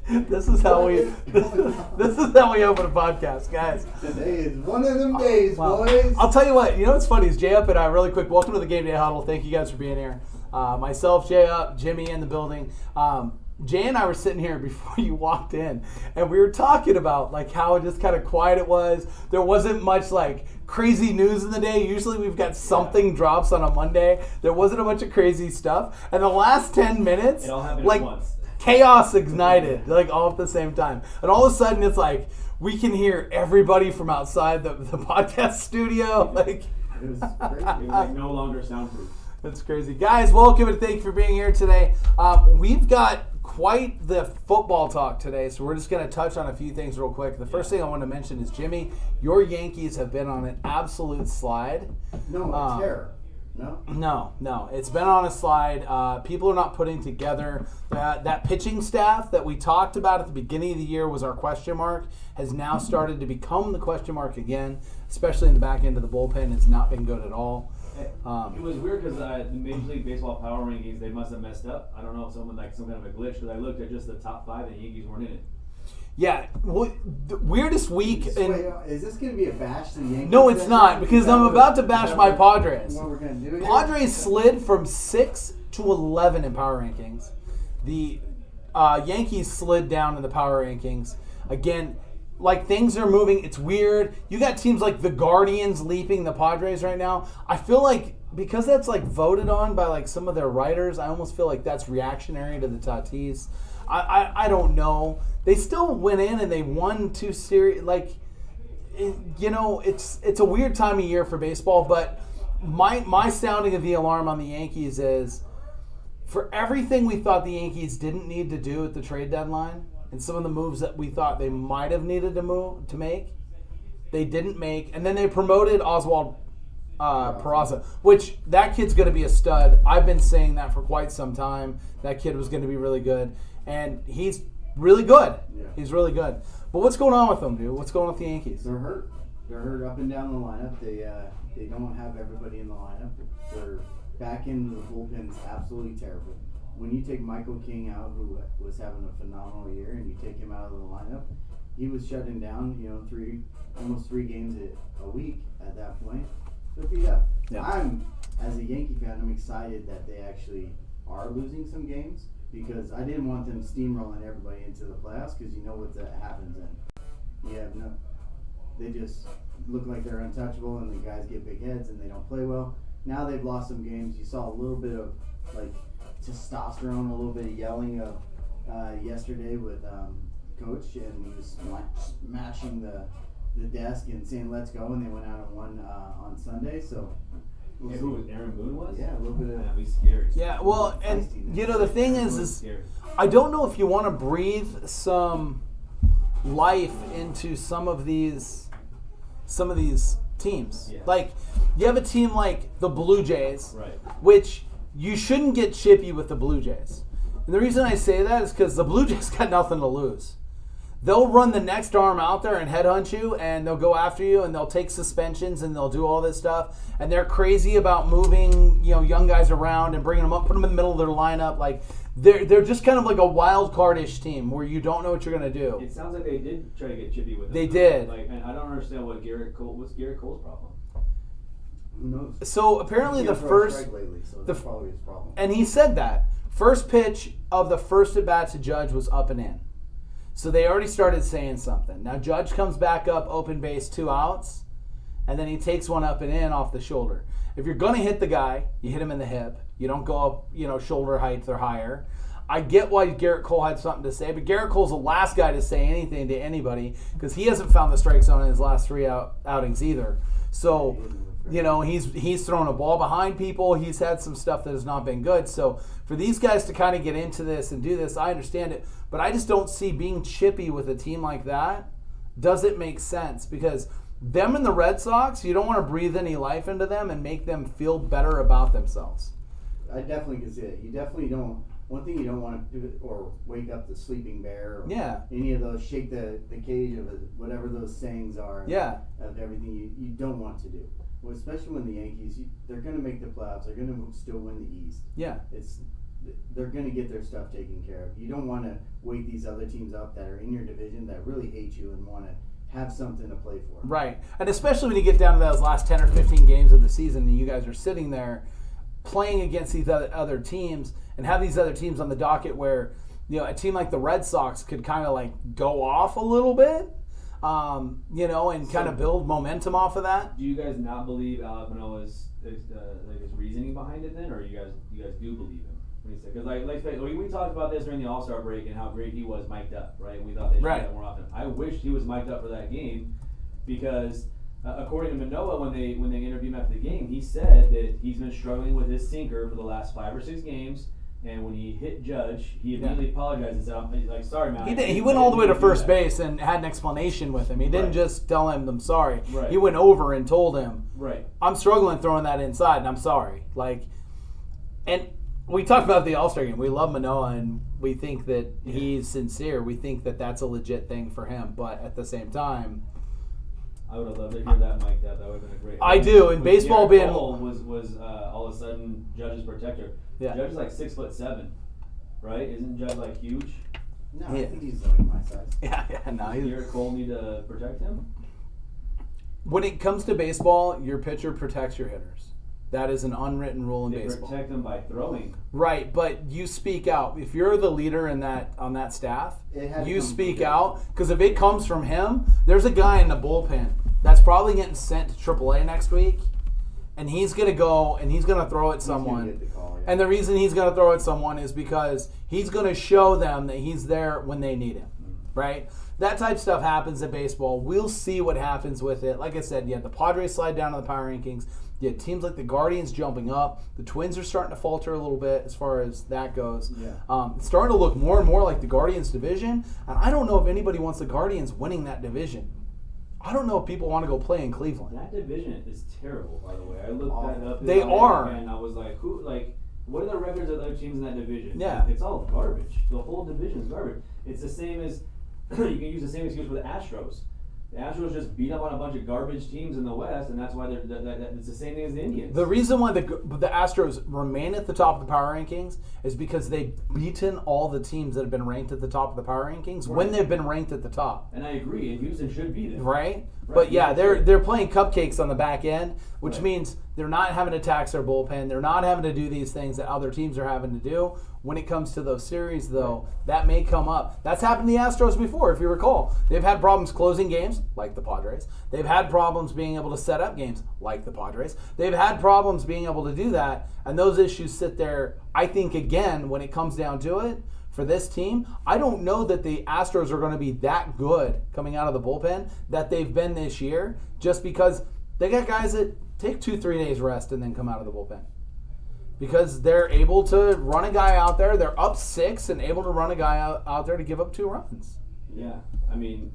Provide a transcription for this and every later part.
This is how we open a podcast, guys. Today is one of them days, boys. I'll tell you what. You know what's funny is Jay Up and I, really quick, welcome to the GameDay Huddle. Thank you guys for being here. Myself, Jay Up, Jimmy in the building. Jay and I were sitting here before you walked in, and we were talking about like how just kind of quiet it was. There wasn't much like crazy news in the day. Usually we've got something drops on a Monday. There wasn't a bunch of crazy stuff. And the last 10 minutes, it all happened like at once. Chaos ignited, like all at the same time. And all of a sudden it's like we can hear everybody from outside the podcast studio. Like It was great. It was like no longer soundproof. That's crazy. Guys, welcome and thank you for being here today. We've got quite the football talk today, so we're just going to touch on a few things real quick. The first thing I want to mention is, Jimmy, your Yankees have been on an absolute slide. No, terror. No? No. It's been on a slide. People are not putting together. That pitching staff that we talked about at the beginning of the year was our question mark, has now started to become the question mark again, especially in the back end of the bullpen. Has not been good at all. It was weird because the Major League Baseball power rankings, they must have messed up. I don't know if someone like some kind of a glitch, because I looked at just the top 5 and the Yankees weren't in it. Yeah, well, the weirdest week. Wait, is this going to be a bash to the Yankees? No, it's not, because I'm about to bash my Padres. What we're going to do here? Padres slid from 6 to 11 in power rankings. The Yankees slid down in the power rankings. Again, like things are moving. It's weird. You got teams like the Guardians leaping the Padres right now. I feel like because that's like voted on by like some of their writers, I almost feel like that's reactionary to the Tatis. I don't know. They still went in and they won 2 series. Like, it's a weird time of year for baseball. But my sounding of the alarm on the Yankees is, for everything we thought the Yankees didn't need to do at the trade deadline, and some of the moves that we thought they might have needed to make, they didn't make. And then they promoted Oswald Peraza, which that kid's going to be a stud. I've been saying that for quite some time. That kid was going to be really good. And he's really good. Yeah. He's really good. But what's going on with them, dude? What's going on with the Yankees? They're hurt. They're hurt up and down the lineup. They don't have everybody in the lineup. Their back end of the bullpen's absolutely terrible. When you take Michael King out, who was having a phenomenal year, and you take him out of the lineup, he was shutting down, almost 3 games a week at that point. They're beat up. Yeah. As a Yankee fan, I'm excited that they actually are losing some games, because I didn't want them steamrolling everybody into the playoffs, because you know what that happens then. They just look like they're untouchable, and the guys get big heads, and they don't play well. Now they've lost some games. You saw a little bit of, like, testosterone, a little bit of yelling of yesterday with Coach, and he was smashing the desk and saying let's go, and they went out and won on Sunday. So who was Aaron Boone was? Yeah, a little bit of that'd be scary. Yeah, well, and the thing is I don't know if you want to breathe some life into some of these teams. Yeah. Like, you have a team like the Blue Jays, right, which you shouldn't get chippy with the Blue Jays. And the reason I say that is because the Blue Jays got nothing to lose. They'll run the next arm out there and headhunt you, and they'll go after you, and they'll take suspensions, and they'll do all this stuff. And they're crazy about moving, young guys around and bringing them up, put them in the middle of their lineup. Like, they're just kind of like a wild card-ish team where you don't know what you're going to do. It sounds like they did try to get chippy with them. They did. And I don't understand what's Garrett Cole's problem. Who knows? So apparently the first, lately, so that's probably his problem. And he said that first pitch of the first at bat to Judge was up and in. So they already started saying something. Now Judge comes back up, open base, 2 outs, and then he takes one up and in off the shoulder. If you're going to hit the guy, you hit him in the hip. You don't go up, shoulder height or higher. I get why Garrett Cole had something to say, but Garrett Cole's the last guy to say anything to anybody because he hasn't found the strike zone in his last 3 outings either. So, he's thrown a ball behind people. He's had some stuff that has not been good. So for these guys to kind of get into this and do this, I understand it. But I just don't see being chippy with a team like that doesn't make sense, because them and the Red Sox, you don't want to breathe any life into them and make them feel better about themselves. I definitely can see it. You definitely don't. One thing you don't want to do, or wake up the sleeping bear, or any of those, shake the cage of it, whatever those sayings are. Yeah. Of everything you don't want to do. Well, especially when the Yankees, they're going to make the playoffs. They're going to still win the East. Yeah. they're going to get their stuff taken care of. You don't want to wake these other teams up that are in your division that really hate you and want to have something to play for. Right. And especially when you get down to those last 10 or 15 games of the season and you guys are sitting there playing against these other teams and have these other teams on the docket where, a team like the Red Sox could kind of like go off a little bit, and kind of build momentum off of that. Do you guys not believe Alek Manoah's his reasoning behind it then, or you guys do believe him? Because we talked about this during the All-Star break and how great he was mic'd up, right? We thought they should do that more often. I wished he was mic'd up for that game because, according to Manoah, when they interviewed him after the game, he said that he's been struggling with his sinker for the last 5 or 6 games. And when he hit Judge, he immediately apologized and said, "I'm like, sorry, man." He went all the way to first base and had an explanation with him. He didn't just tell him, "I'm sorry." Right. He went over and told him, "Right, I'm struggling throwing that inside, and I'm sorry." And we talked about the All-Star game. We love Manoah, and we think that he's sincere. We think that that's a legit thing for him. But at the same time, I would have loved to hear that mic'd up. That would have been a great. I do. And baseball Garrett being Cole was all of a sudden Judge's protector. Yeah. Judge is like 6'7", right? Isn't Judge like huge? No, I think he's like my size. no. Does Garrett Cole need to protect him? When it comes to baseball, your pitcher protects your hitters. That is an unwritten rule in They baseball. protect them by throwing. Right, but you speak out. If you're the leader on that staff, you speak out, because if it comes from him, there's a guy in the bullpen that's probably getting sent to AAA next week, and he's going to go and he's going to throw at someone. And the reason he's going to throw at someone is because he's going to show them that he's there when they need him, right? That type of stuff happens in baseball. We'll see what happens with it. Like I said, you had the Padres slide down to the power rankings. You had teams like the Guardians jumping up. The Twins are starting to falter a little bit as far as that goes. Yeah. It's starting to look more and more like the Guardians division. And I don't know if anybody wants the Guardians winning that division. I don't know if people want to go play in Cleveland. That division is terrible, by the way. I looked that up. They are. And I was like, what are the records of other teams in that division? Yeah. It's all garbage. The whole division is garbage. It's the same as, you can use the same excuse for the Astros. The Astros just beat up on a bunch of garbage teams in the West, and that's why it's the same thing as the Indians. The reason why the Astros remain at the top of the power rankings is because they've beaten all the teams that have been ranked at the top of the power rankings when they've been ranked at the top. And I agree, and Houston should be there. Right? But yeah, they're playing cupcakes on the back end, which means they're not having to tax their bullpen. They're not having to do these things that other teams are having to do. When it comes to those series, though, that may come up. That's happened to the Astros before, if you recall. They've had problems closing games, like the Padres. They've had problems being able to set up games, like the Padres. They've had problems being able to do that, and those issues sit there, I think, again, when it comes down to it, for this team, I don't know that the Astros are going to be that good coming out of the bullpen that they've been this year, just because they got guys that take 2-3 days rest and then come out of the bullpen. Because they're able to run a guy out there. They're up 6 and able to run a guy out there to give up 2 runs. Yeah, I mean,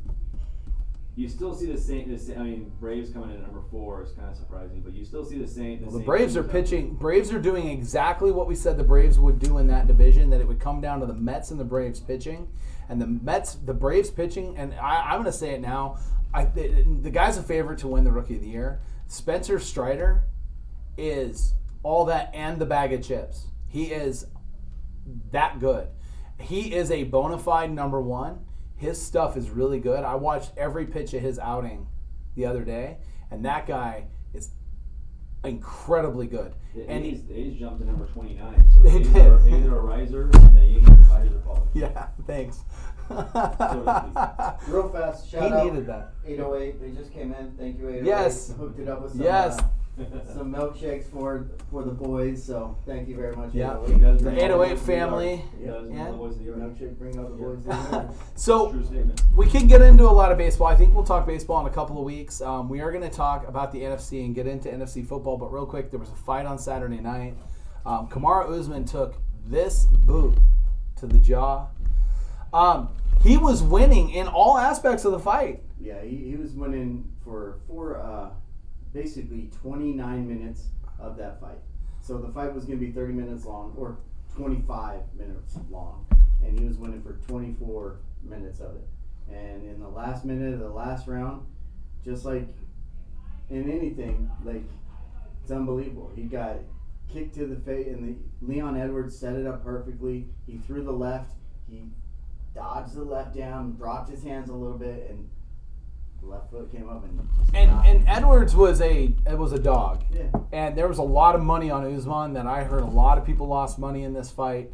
you still see the same. I mean, Braves coming in at number 4 is kind of surprising, but you still see the same. The Braves are pitching. Braves are doing exactly what we said the Braves would do in that division. That it would come down to the Mets and the Braves pitching, and the Braves pitching. And I'm going to say it now. The guy's a favorite to win the Rookie of the Year. Spencer Strider is all that and the bag of chips. He is that good. He is a bona fide number 1. His stuff is really good. I watched every pitch of his outing the other day, and that guy is incredibly good. The And A's jumped to number 29. So They did. Either a riser and the Yankees riders are falling. yeah, thanks. Real fast, shout He out needed that. 808. They just came in. Thank you, 808. Yes. Hooked it up with some milkshakes for the boys. So thank you very much. Yeah. 808. The 808 family. Yeah. Milkshake, bring out the boys in there. So True statement. we can get into a lot of baseball. I think we'll talk baseball in a couple of weeks. We are going to talk about the NFC and get into NFC football. But real quick, there was a fight on Saturday night. Kamaru Usman took this boot to the jaw. He was winning in all aspects of the fight. Yeah, he was winning for basically 29 minutes of that fight. So the fight was going to be 30 minutes long, or 25 minutes long, and he was winning for 24 minutes of it. And in the last minute of the last round, just like in anything, like, it's unbelievable. He got kick to the face, and Leon Edwards set it up perfectly. He threw the left. He dodged the left down, dropped his hands a little bit, and the left foot came up and Edwards was a dog. Yeah. And there was a lot of money on Usman that I heard a lot of people lost money in this fight.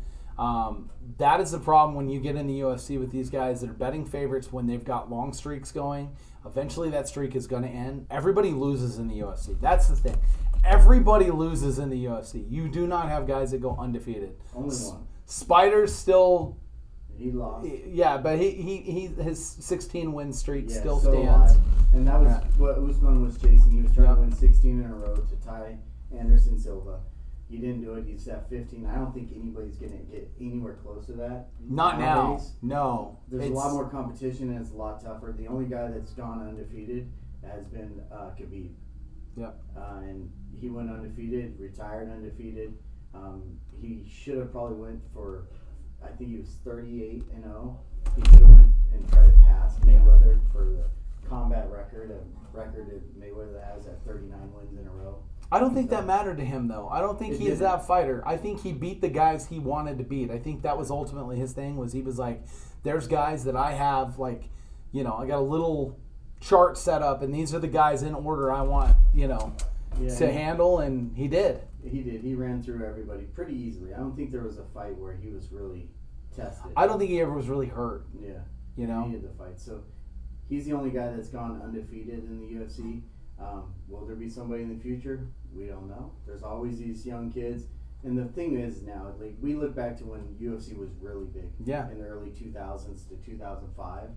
That is the problem when you get in the UFC with these guys that are betting favorites when they've got long streaks going. Eventually that streak is going to end. Everybody loses in the UFC. That's the thing. Everybody loses in the UFC. You do not have guys that go undefeated. Only one. Spider's still... He lost. Yeah, but he his 16-win streak still so stands. Alive. And that was what Usman was chasing. He was trying to win 16 in a row to tie Anderson Silva. He didn't do it. He's at 15. I don't think anybody's going to get anywhere close to that. Not nowadays. now. No. There's a lot more competition and it's a lot tougher. The only guy that's gone undefeated has been Khabib. Yep. And he went undefeated, retired undefeated. He should have probably went for, I think he was 38-0. He should have went and tried to pass Mayweather for the combat record, a record that Mayweather has at 39 wins in a row. I don't think that mattered to him, though. I don't think he is that fighter. I think he beat the guys he wanted to beat. I think that was ultimately his thing, was he was like, there's guys that I have, like, I got a little chart set up, and these are the guys in order I want, to handle, and he did. He did. He ran through everybody pretty easily. I don't think there was a fight where he was really tested. I don't think he ever was really hurt. Yeah. He needed the fight. So he's the only guy that's gone undefeated in the UFC. Will there be somebody in the future? We don't know. There's always these young kids. And the thing is now, like, we look back to when UFC was really big. Yeah. In the early 2000s to 2005.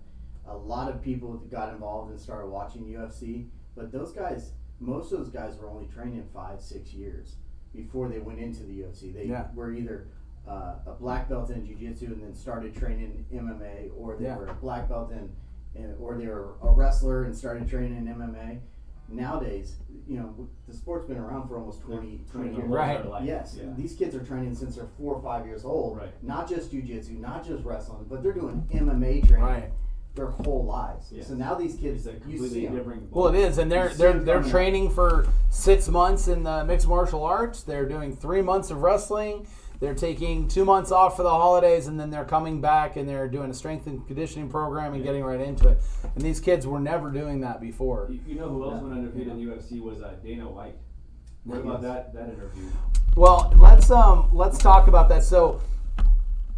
A lot of people got involved and started watching UFC. But those guys, most of those guys were only training 5-6 years before they went into the UFC. They were either a black belt in jiu-jitsu and then started training MMA, or they were a black belt or they were a wrestler and started training in MMA. Nowadays, the sport's been around for almost 20 years. Right. Yes. Yeah. These kids are training since they're 4 or 5 years old. Right. Not just jiu-jitsu, not just wrestling, but they're doing MMA training their whole lives. Yes. So now these kids, you see them. Well, it is, and they're training for 6 months in the mixed martial arts. They're doing 3 months of wrestling. They're taking 2 months off for the holidays, and then they're coming back and they're doing a strength and conditioning program and getting right into it. And these kids were never doing that before. You know who else went undefeated in the UFC was Dana White. What about that interview? Well, let's talk about that. So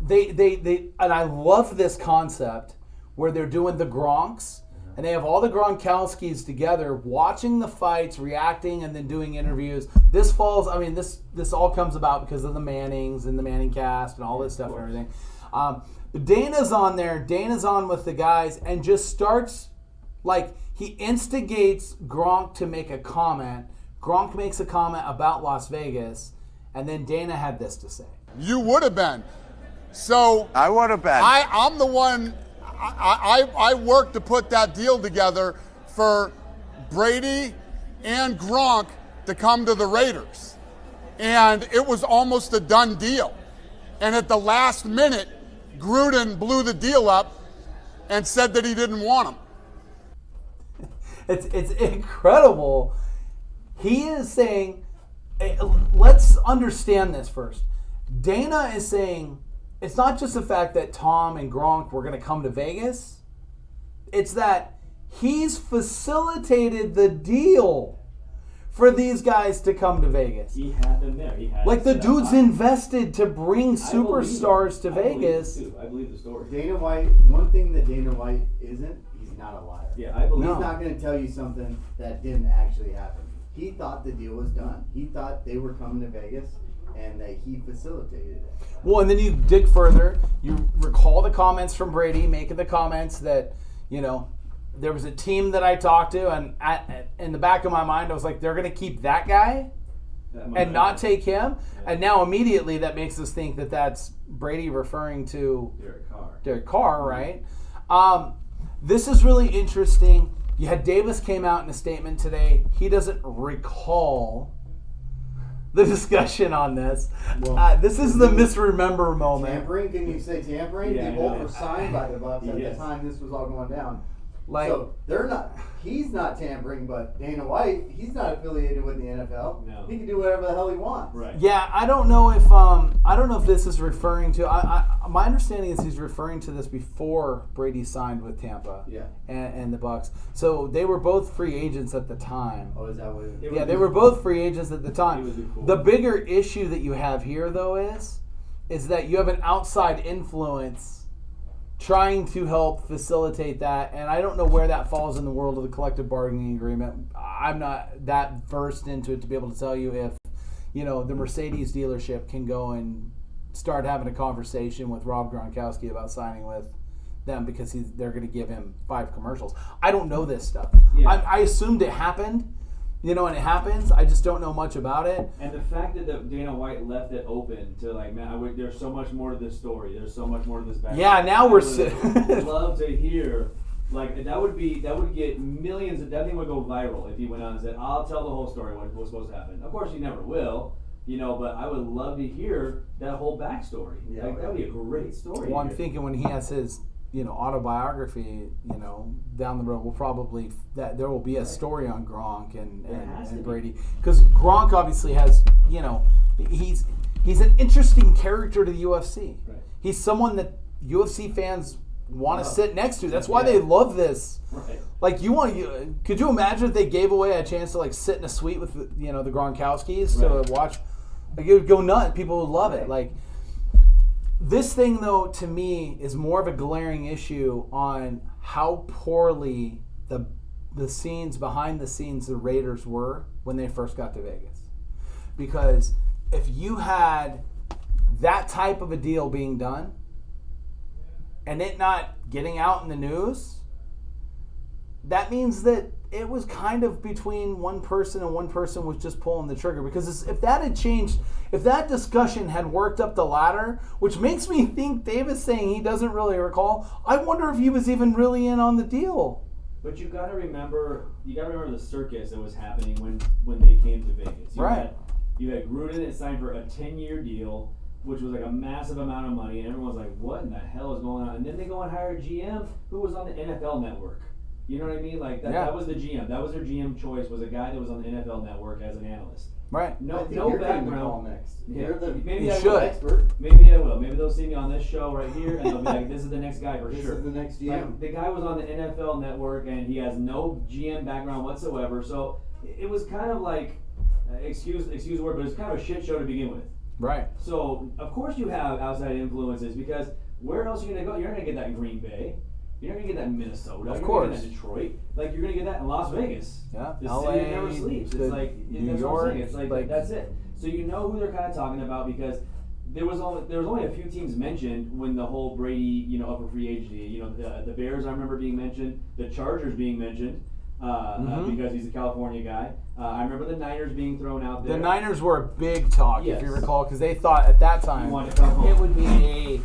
they and I love this concept where they're doing the Gronks. And they have all the Gronkowskis together watching the fights, reacting, and then doing interviews. This all comes about because of the Mannings and the Manning cast and all this stuff and everything. But Dana's on there. Dana's on with the guys and just starts, like, he instigates Gronk to make a comment. Gronk makes a comment about Las Vegas, and then Dana had this to say. You would have been. So I would have been. I'm the one... I worked to put that deal together for Brady and Gronk to come to the Raiders. And it was almost a done deal. And at the last minute, Gruden blew the deal up and said that he didn't want him. It's incredible. He is saying, let's understand this first. Dana is saying, it's not just the fact that Tom and Gronk were going to come to Vegas. It's that he's facilitated the deal for these guys to come to Vegas. He had them there. Like, the dude's invested to bring superstars to Vegas. I believe the story. Dana White, one thing that Dana White isn't, he's not a liar. Yeah, I believe. He's not going to tell you something that didn't actually happen. He thought the deal was done. He thought they were coming to Vegas, and that he facilitated it. Well, and then you dig further. You recall the comments from Brady, making the comments that, there was a team that I talked to, and in the back of my mind, I was like, they're going to keep that guy and not take him. Yeah. And now immediately that makes us think that that's Brady referring to Derek Carr, right? This is really interesting. You had Davis came out in a statement today. He doesn't recall the discussion on this. Well, this is the misremember moment. Tampering? Can you say tampering? Yeah, they both were signed by the Bucs at the time this was all going down. Like, so they're not. He's not tampering, but Dana White, he's not affiliated with the NFL. No. He can do whatever the hell he wants. Right. yeah, I don't know if this is referring to. My understanding is he's referring to this before Brady signed with Tampa. Yeah. And the Bucs. So they were both free agents at the time. Oh, is that what it is? Yeah, they were both free agents at the It time. would be cool. The bigger issue that you have here, though, is that you have an outside influence trying to help facilitate that, and I don't know where that falls in the world of the collective bargaining agreement. I'm not that versed into it to be able to tell you if, the Mercedes dealership can go and start having a conversation with Rob Gronkowski about signing with them because they're going to give him 5 commercials. I don't know this stuff. Yeah. I assumed it happened. And it happens. I just don't know much about it. And the fact that Dana White left it open to there's so much more to this story. There's so much more to this background. Yeah, now I would love to hear, that would get millions. That thing would go viral if he went on and said, "I'll tell the whole story what was supposed to happen." Of course, he never will, but I would love to hear that whole backstory. Yeah, that would be a great story. Well, I'm thinking when he has his, autobiography, down the road, there will be a story on Gronk and Brady, because Gronk obviously has, he's an interesting character to the UFC. Right. He's someone that UFC fans want to sit next to. That's why they love this. Right. Like, could you imagine if they gave away a chance to sit in a suite with the Gronkowskis Right. to watch? Like, it would go nuts. People would love it. Like, this thing, though, to me, is more of a glaring issue on how poorly the scenes, behind the scenes, the Raiders were when they first got to Vegas. Because if you had that type of a deal being done and it not getting out in the news, that means that it was kind of between one person and one person was just pulling the trigger. Because if that had changed, if that discussion had worked up the ladder, which makes me think Davis saying he doesn't really recall, I wonder if he was even really in on the deal. But you got to remember the circus that was happening when they came to Vegas. You had Gruden that signed for a 10-year deal, which was a massive amount of money, and everyone's like, "What in the hell is going on?" And then they go and hire a GM who was on the NFL Network. You know what I mean? That was the GM. That was their GM choice. Was a guy that was on the NFL Network as an analyst. Right. I think No you're getting the background. call next. Yeah. You're the Maybe You I should. will. expert. Maybe I will. Maybe they'll see me on this show right here, and they'll be like, "This is the next guy for This sure." is the next GM. The guy was on the NFL Network, and he has no GM background whatsoever. So it was kind of like, excuse the word, but it was kind of a shit show to begin with. Right. So of course you have outside influences, because where else are you going to go? You're not going to get that in Green Bay. You're not going to get that in Minnesota. Of You're course. going to get that in Detroit. You're going to get that in Las Vegas. Yeah. The LA, city that never sleeps. It's New that's what I'm saying. It's York, that's it. So you know who they're kind of talking about, because there was only a few teams mentioned when the whole Brady, upper free agency. The Bears, I remember being mentioned. The Chargers being mentioned. Because he's a California guy. I remember the Niners being thrown out there. The Niners were a big talk, Yes. if you recall, because they thought at that time You wanted to come home. it would be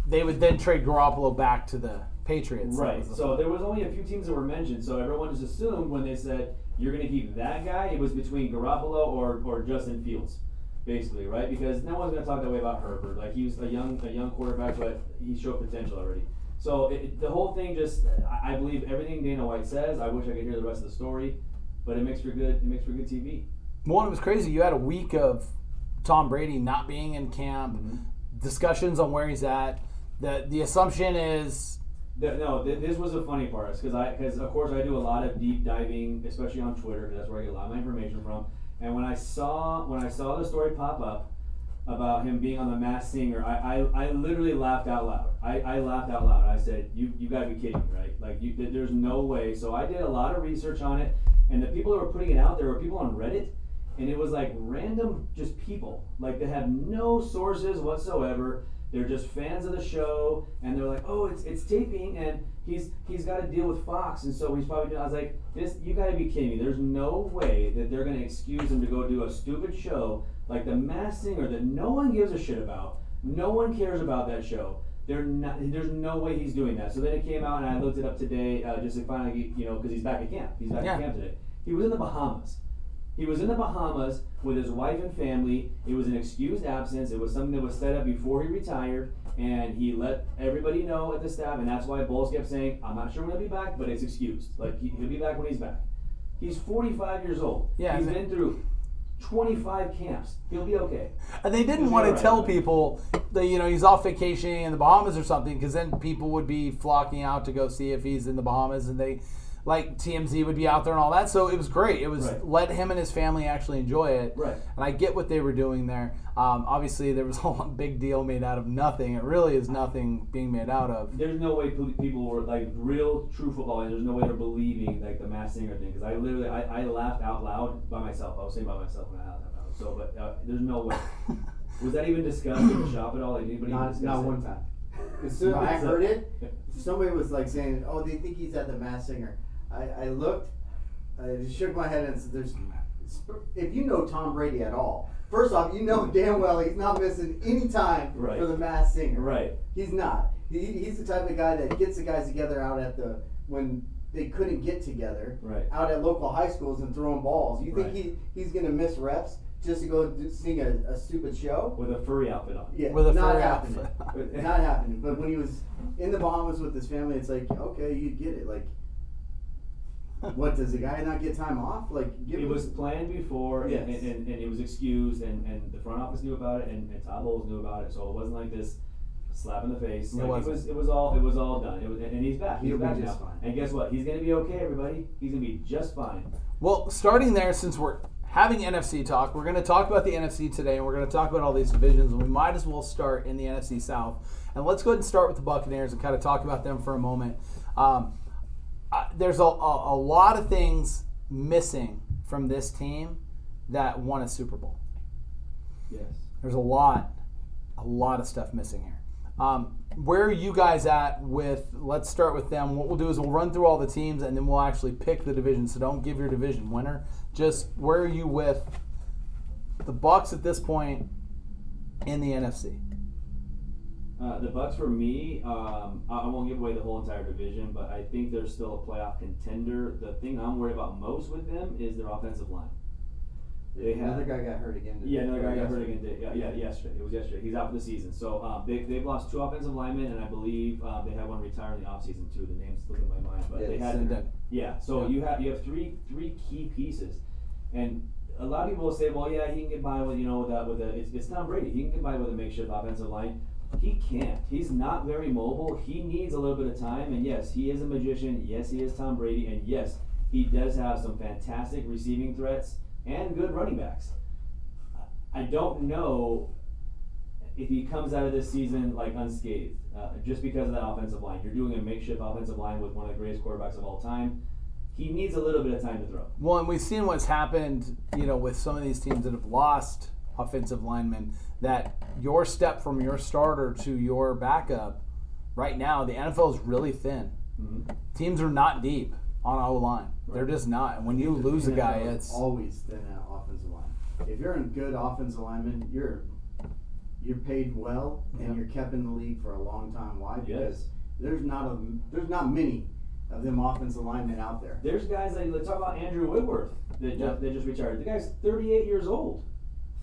they would then trade Garoppolo back to the Patriots. Right. So there was only a few teams that were mentioned. So everyone just assumed when they said you're going to keep that guy, it was between Garoppolo or Justin Fields, basically, right? Because no one's going to talk that way about Herbert. He was a young quarterback, but he showed potential already. So the whole thing I believe everything Dana White says. I wish I could hear the rest of the story, but it makes for good TV. One, it was crazy. You had a week of Tom Brady not being in camp, discussions on where he's at. The assumption is This was the funny part, because of course I do a lot of deep diving, especially on Twitter, because that's where I get a lot of my information from. And when I saw the story pop up about him being on The Masked Singer, I literally laughed out loud. I laughed out loud. I said, "You got to be kidding me, right? There's no way." So I did a lot of research on it, and the people that were putting it out there were people on Reddit, and it was random, just people, that have no sources whatsoever. They're just fans of the show, and they're like, "Oh, it's taping, and he's got to deal with Fox, and so he's probably doing." I was like, you got to be kidding me! There's no way that they're going to excuse him to go do a stupid show like The Masked Singer that no one gives a shit about. No one cares about that show. There's no way he's doing that. So then it came out, and I looked it up today, just to finally, because he's back at camp. He's back at camp today. He was in the Bahamas. He was in the Bahamas with his wife and family. It was an excused absence. It was something that was set up before he retired, And he let everybody know at the staff, and that's why Bowles kept saying, I'm not sure when he'll be back, but it's excused. Like, he'll be back when he's back. He's 45 years old. Yeah, he's been through 25 camps. He'll be okay. And they didn't want to tell people that, he's off vacationing in the Bahamas or something, because then people would be flocking out to go see if he's in the Bahamas, and TMZ would be out there and all that. So it was great. It was let him and his family actually enjoy it. Right. And I get what they were doing there. Obviously, there was a big deal made out of nothing. It really is nothing being made out of. There's no way people were real, true football. There's no way they're believing the Masked Singer thing, because I laughed out loud by myself. I was saying by myself when I laughed out loud. So, but there's no way. Was that even discussed in the shop at all? Anybody Not one time. As soon as I heard it, somebody was saying, "Oh, they think he's at the Masked Singer." I looked, I shook my head and said, if you know Tom Brady at all, first off, you know damn well he's not missing any time for the Masked Singer. Right. He's not. He's the type of guy that gets the guys together out at when they couldn't get together, out at local high schools and throwing balls. You think he's going to miss reps just to go sing a stupid show? With a furry outfit on. Yeah, with a not furry happening. outfit. Not happening. But when he was in the Bahamas with his family, it's okay, you get it. What, does the guy not get time off? It was planned before, Yes. and it was excused, and the front office knew about it, and Todd Bowles knew about it, so it wasn't like this slap in the face. It was all done. And he's back. He's back now. Fine. And guess what? He's gonna be okay, everybody. He's gonna be just fine. Well, starting there, since we're having NFC talk, we're going to talk about the NFC today, and we're going to talk about all these divisions, and we might as well start in the NFC South. And let's go ahead and start with the Buccaneers and kind of talk about them for a moment. There's a lot of things missing from this team that won a Super Bowl. Yes. There's a lot of stuff missing here. Where are you guys at with, let's start with them. What we'll do is we'll run through all the teams, and then we'll actually pick the division. So don't give your division winner. Just where are you with the Bucs at this point in the NFC? The Bucs for me, I won't give away the whole entire division, but I think they're still a playoff contender. The thing I'm worried about most with them is their offensive line. Another guy got hurt again. Yeah, another guy got hurt again. Yesterday. It was yesterday. He's out for the season. So they've lost 2 offensive linemen, and I believe they had one retire in the offseason too. The name's slipping my mind, but they had. So you have three key pieces, and a lot of people will say, well, yeah, he can get by with it's Tom Brady. He can get by with a makeshift offensive line. He can't. He's not very mobile. He needs a little bit of time, and yes, he is a magician. Yes, he is Tom Brady, and yes, he does have some fantastic receiving threats and good running backs. I don't know if he comes out of this season unscathed, just because of that offensive line. You're doing a makeshift offensive line with one of the greatest quarterbacks of all time. He needs a little bit of time to throw. Well, and we've seen what's happened, with some of these teams that have lost offensive linemen, that your step from your starter to your backup, right now, the NFL is really thin. Mm-hmm. Teams are not deep on O-line. Right. They're just not. And when you lose a guy, it's always thin at offensive line. If you're a good offensive lineman, you're paid well, and you're kept in the league for a long time. Why? Because there's not many of them offensive linemen out there. There's guys let's talk about Andrew Whitworth that just retired. The guy's 38 years old.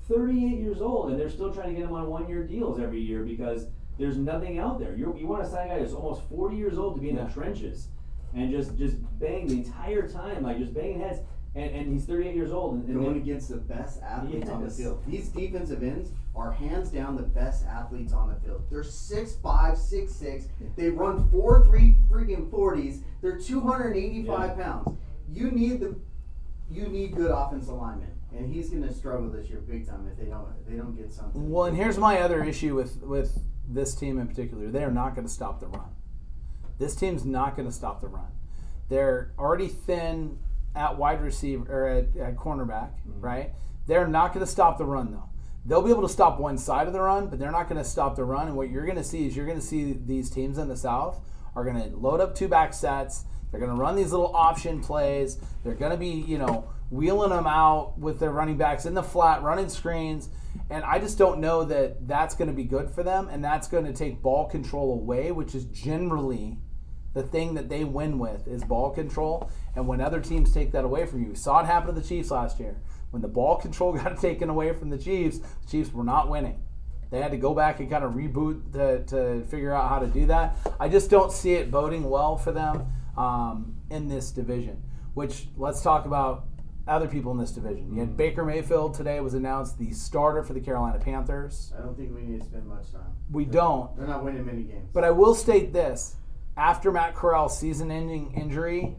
38 years old, and they're still trying to get him on 1-year deals every year because there's nothing out there. You want to sign a guy that's almost 40 years old to be in the trenches and just bang the entire time, just banging heads. And he's 38 years old. And going against the best athletes on the field. These defensive ends are hands down the best athletes on the field. They're 6'5", 6'6". They run 4.3 freaking 40s. They're 285 pounds. You need good offensive linemen. And he's going to struggle this year big time if they don't get something. Well, and here's my other issue with this team in particular. They are not going to stop the run. This team's not going to stop the run. They're already thin at wide receiver or at cornerback, right? They're not going to stop the run though. They'll be able to stop one side of the run, but they're not going to stop the run. And what you're going to see is these teams in the South are going to load up 2-back sets. They're going to run these little option plays. They're going to be, wheeling them out with their running backs in the flat, running screens. And I just don't know that that's going to be good for them, and that's going to take ball control away, which is generally the thing that they win with is ball control. And when other teams take that away from you, we saw it happen to the Chiefs last year. When the ball control got taken away from the Chiefs were not winning. They had to go back and kind of reboot to figure out how to do that. I just don't see it boding well for them in this division. Which, let's talk about other people in this division. You had Baker Mayfield today was announced the starter for the Carolina Panthers. I don't think we need to spend much time. We don't. They're not winning many games. But I will state this. After Matt Corral's season-ending injury,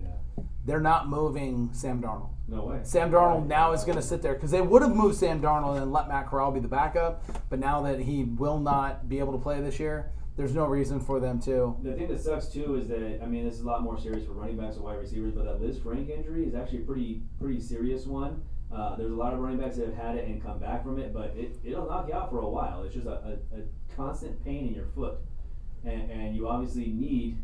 they're not moving Sam Darnold. No way. Sam Darnold now is going to sit there because they would have moved Sam Darnold and let Matt Corral be the backup, but now that he will not be able to play this year, there's no reason for them to. The thing that sucks too is that, I mean, this is a lot more serious for running backs and wide receivers, but that Liz Frank injury is actually a pretty serious one. There's a lot of running backs that have had it and come back from it, but it'll knock you out for a while. It's just a constant pain in your foot, and you obviously need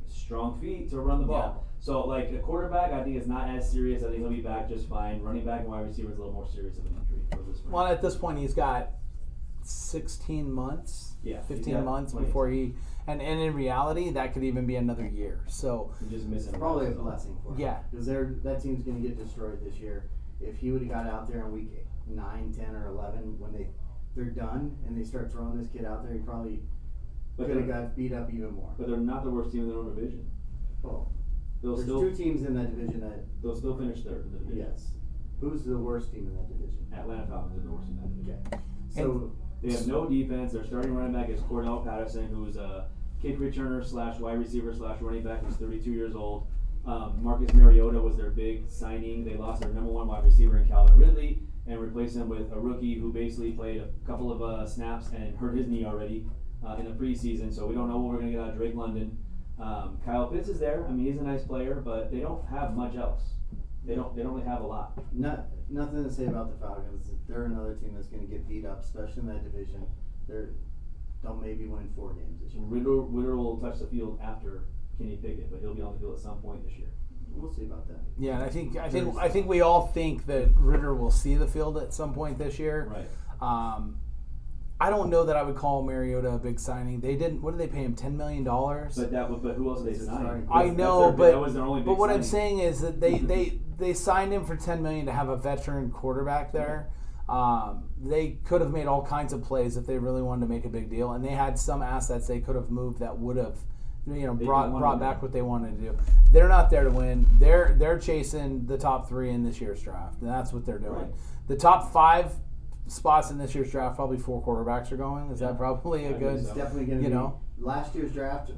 strong feet to run the ball. Yeah. So, like, a quarterback, I think it's not as serious. I think he'll be back just fine. Running back and wide receiver is a little more serious of an injury for Liz Frank. Well, at this point, he's got 16 months, 15 months before he, and in reality, that could even be another year. So You're just missing. Probably a blessing for him. Yeah. Because that team's going to get destroyed this year. If he would have got out there in week 9, 10, or 11 when they're done and they start throwing this kid out there, he probably could have got beat up even more. But they're not the worst team in their own division. Well, They'll there's still 2 teams in that division that, they'll still finish third in the division. yes. Who's the worst team in that division? Atlanta Falcons are the worst in that division. Okay. So They have no defense. Their starting running back is Cordell Patterson, who's a kick returner / wide receiver / running back who's 32 years old. Marcus Mariota was their big signing. They lost their number 1 wide receiver in Calvin Ridley and replaced him with a rookie who basically played a couple of snaps and hurt his knee already in the preseason. So we don't know what we're going to get out of Drake London. Kyle Pitts is there. I mean, he's a nice player, but they don't have much else. They don't really have a lot. nothing to say about the Falcons. They're another team that's going to get beat up, especially in that division. They'll maybe win 4 games this year. Ritter will touch the field after Kenny Pickett, but he'll be on the field at some point this year. We'll see about that. Yeah, and I think we all think that Ritter will see the field at some point this year. Right. I don't know that I would call Mariota a big signing. They didn't. What did they pay him? $10 million. But who else did they sign? I know, but that was their only big but what I'm signing. saying is that they signed him for $10 million to have a veteran quarterback there. They could have made all kinds of plays if they really wanted to make a big deal, and they had some assets they could have moved that would have, brought back what they wanted to do. They're not there to win. They're chasing the top 3 in this year's draft, and that's what they're doing. Right. The top 5 spots in this year's draft, probably 4 quarterbacks are going. Is that probably a good? It's definitely going to be. Last year's draft,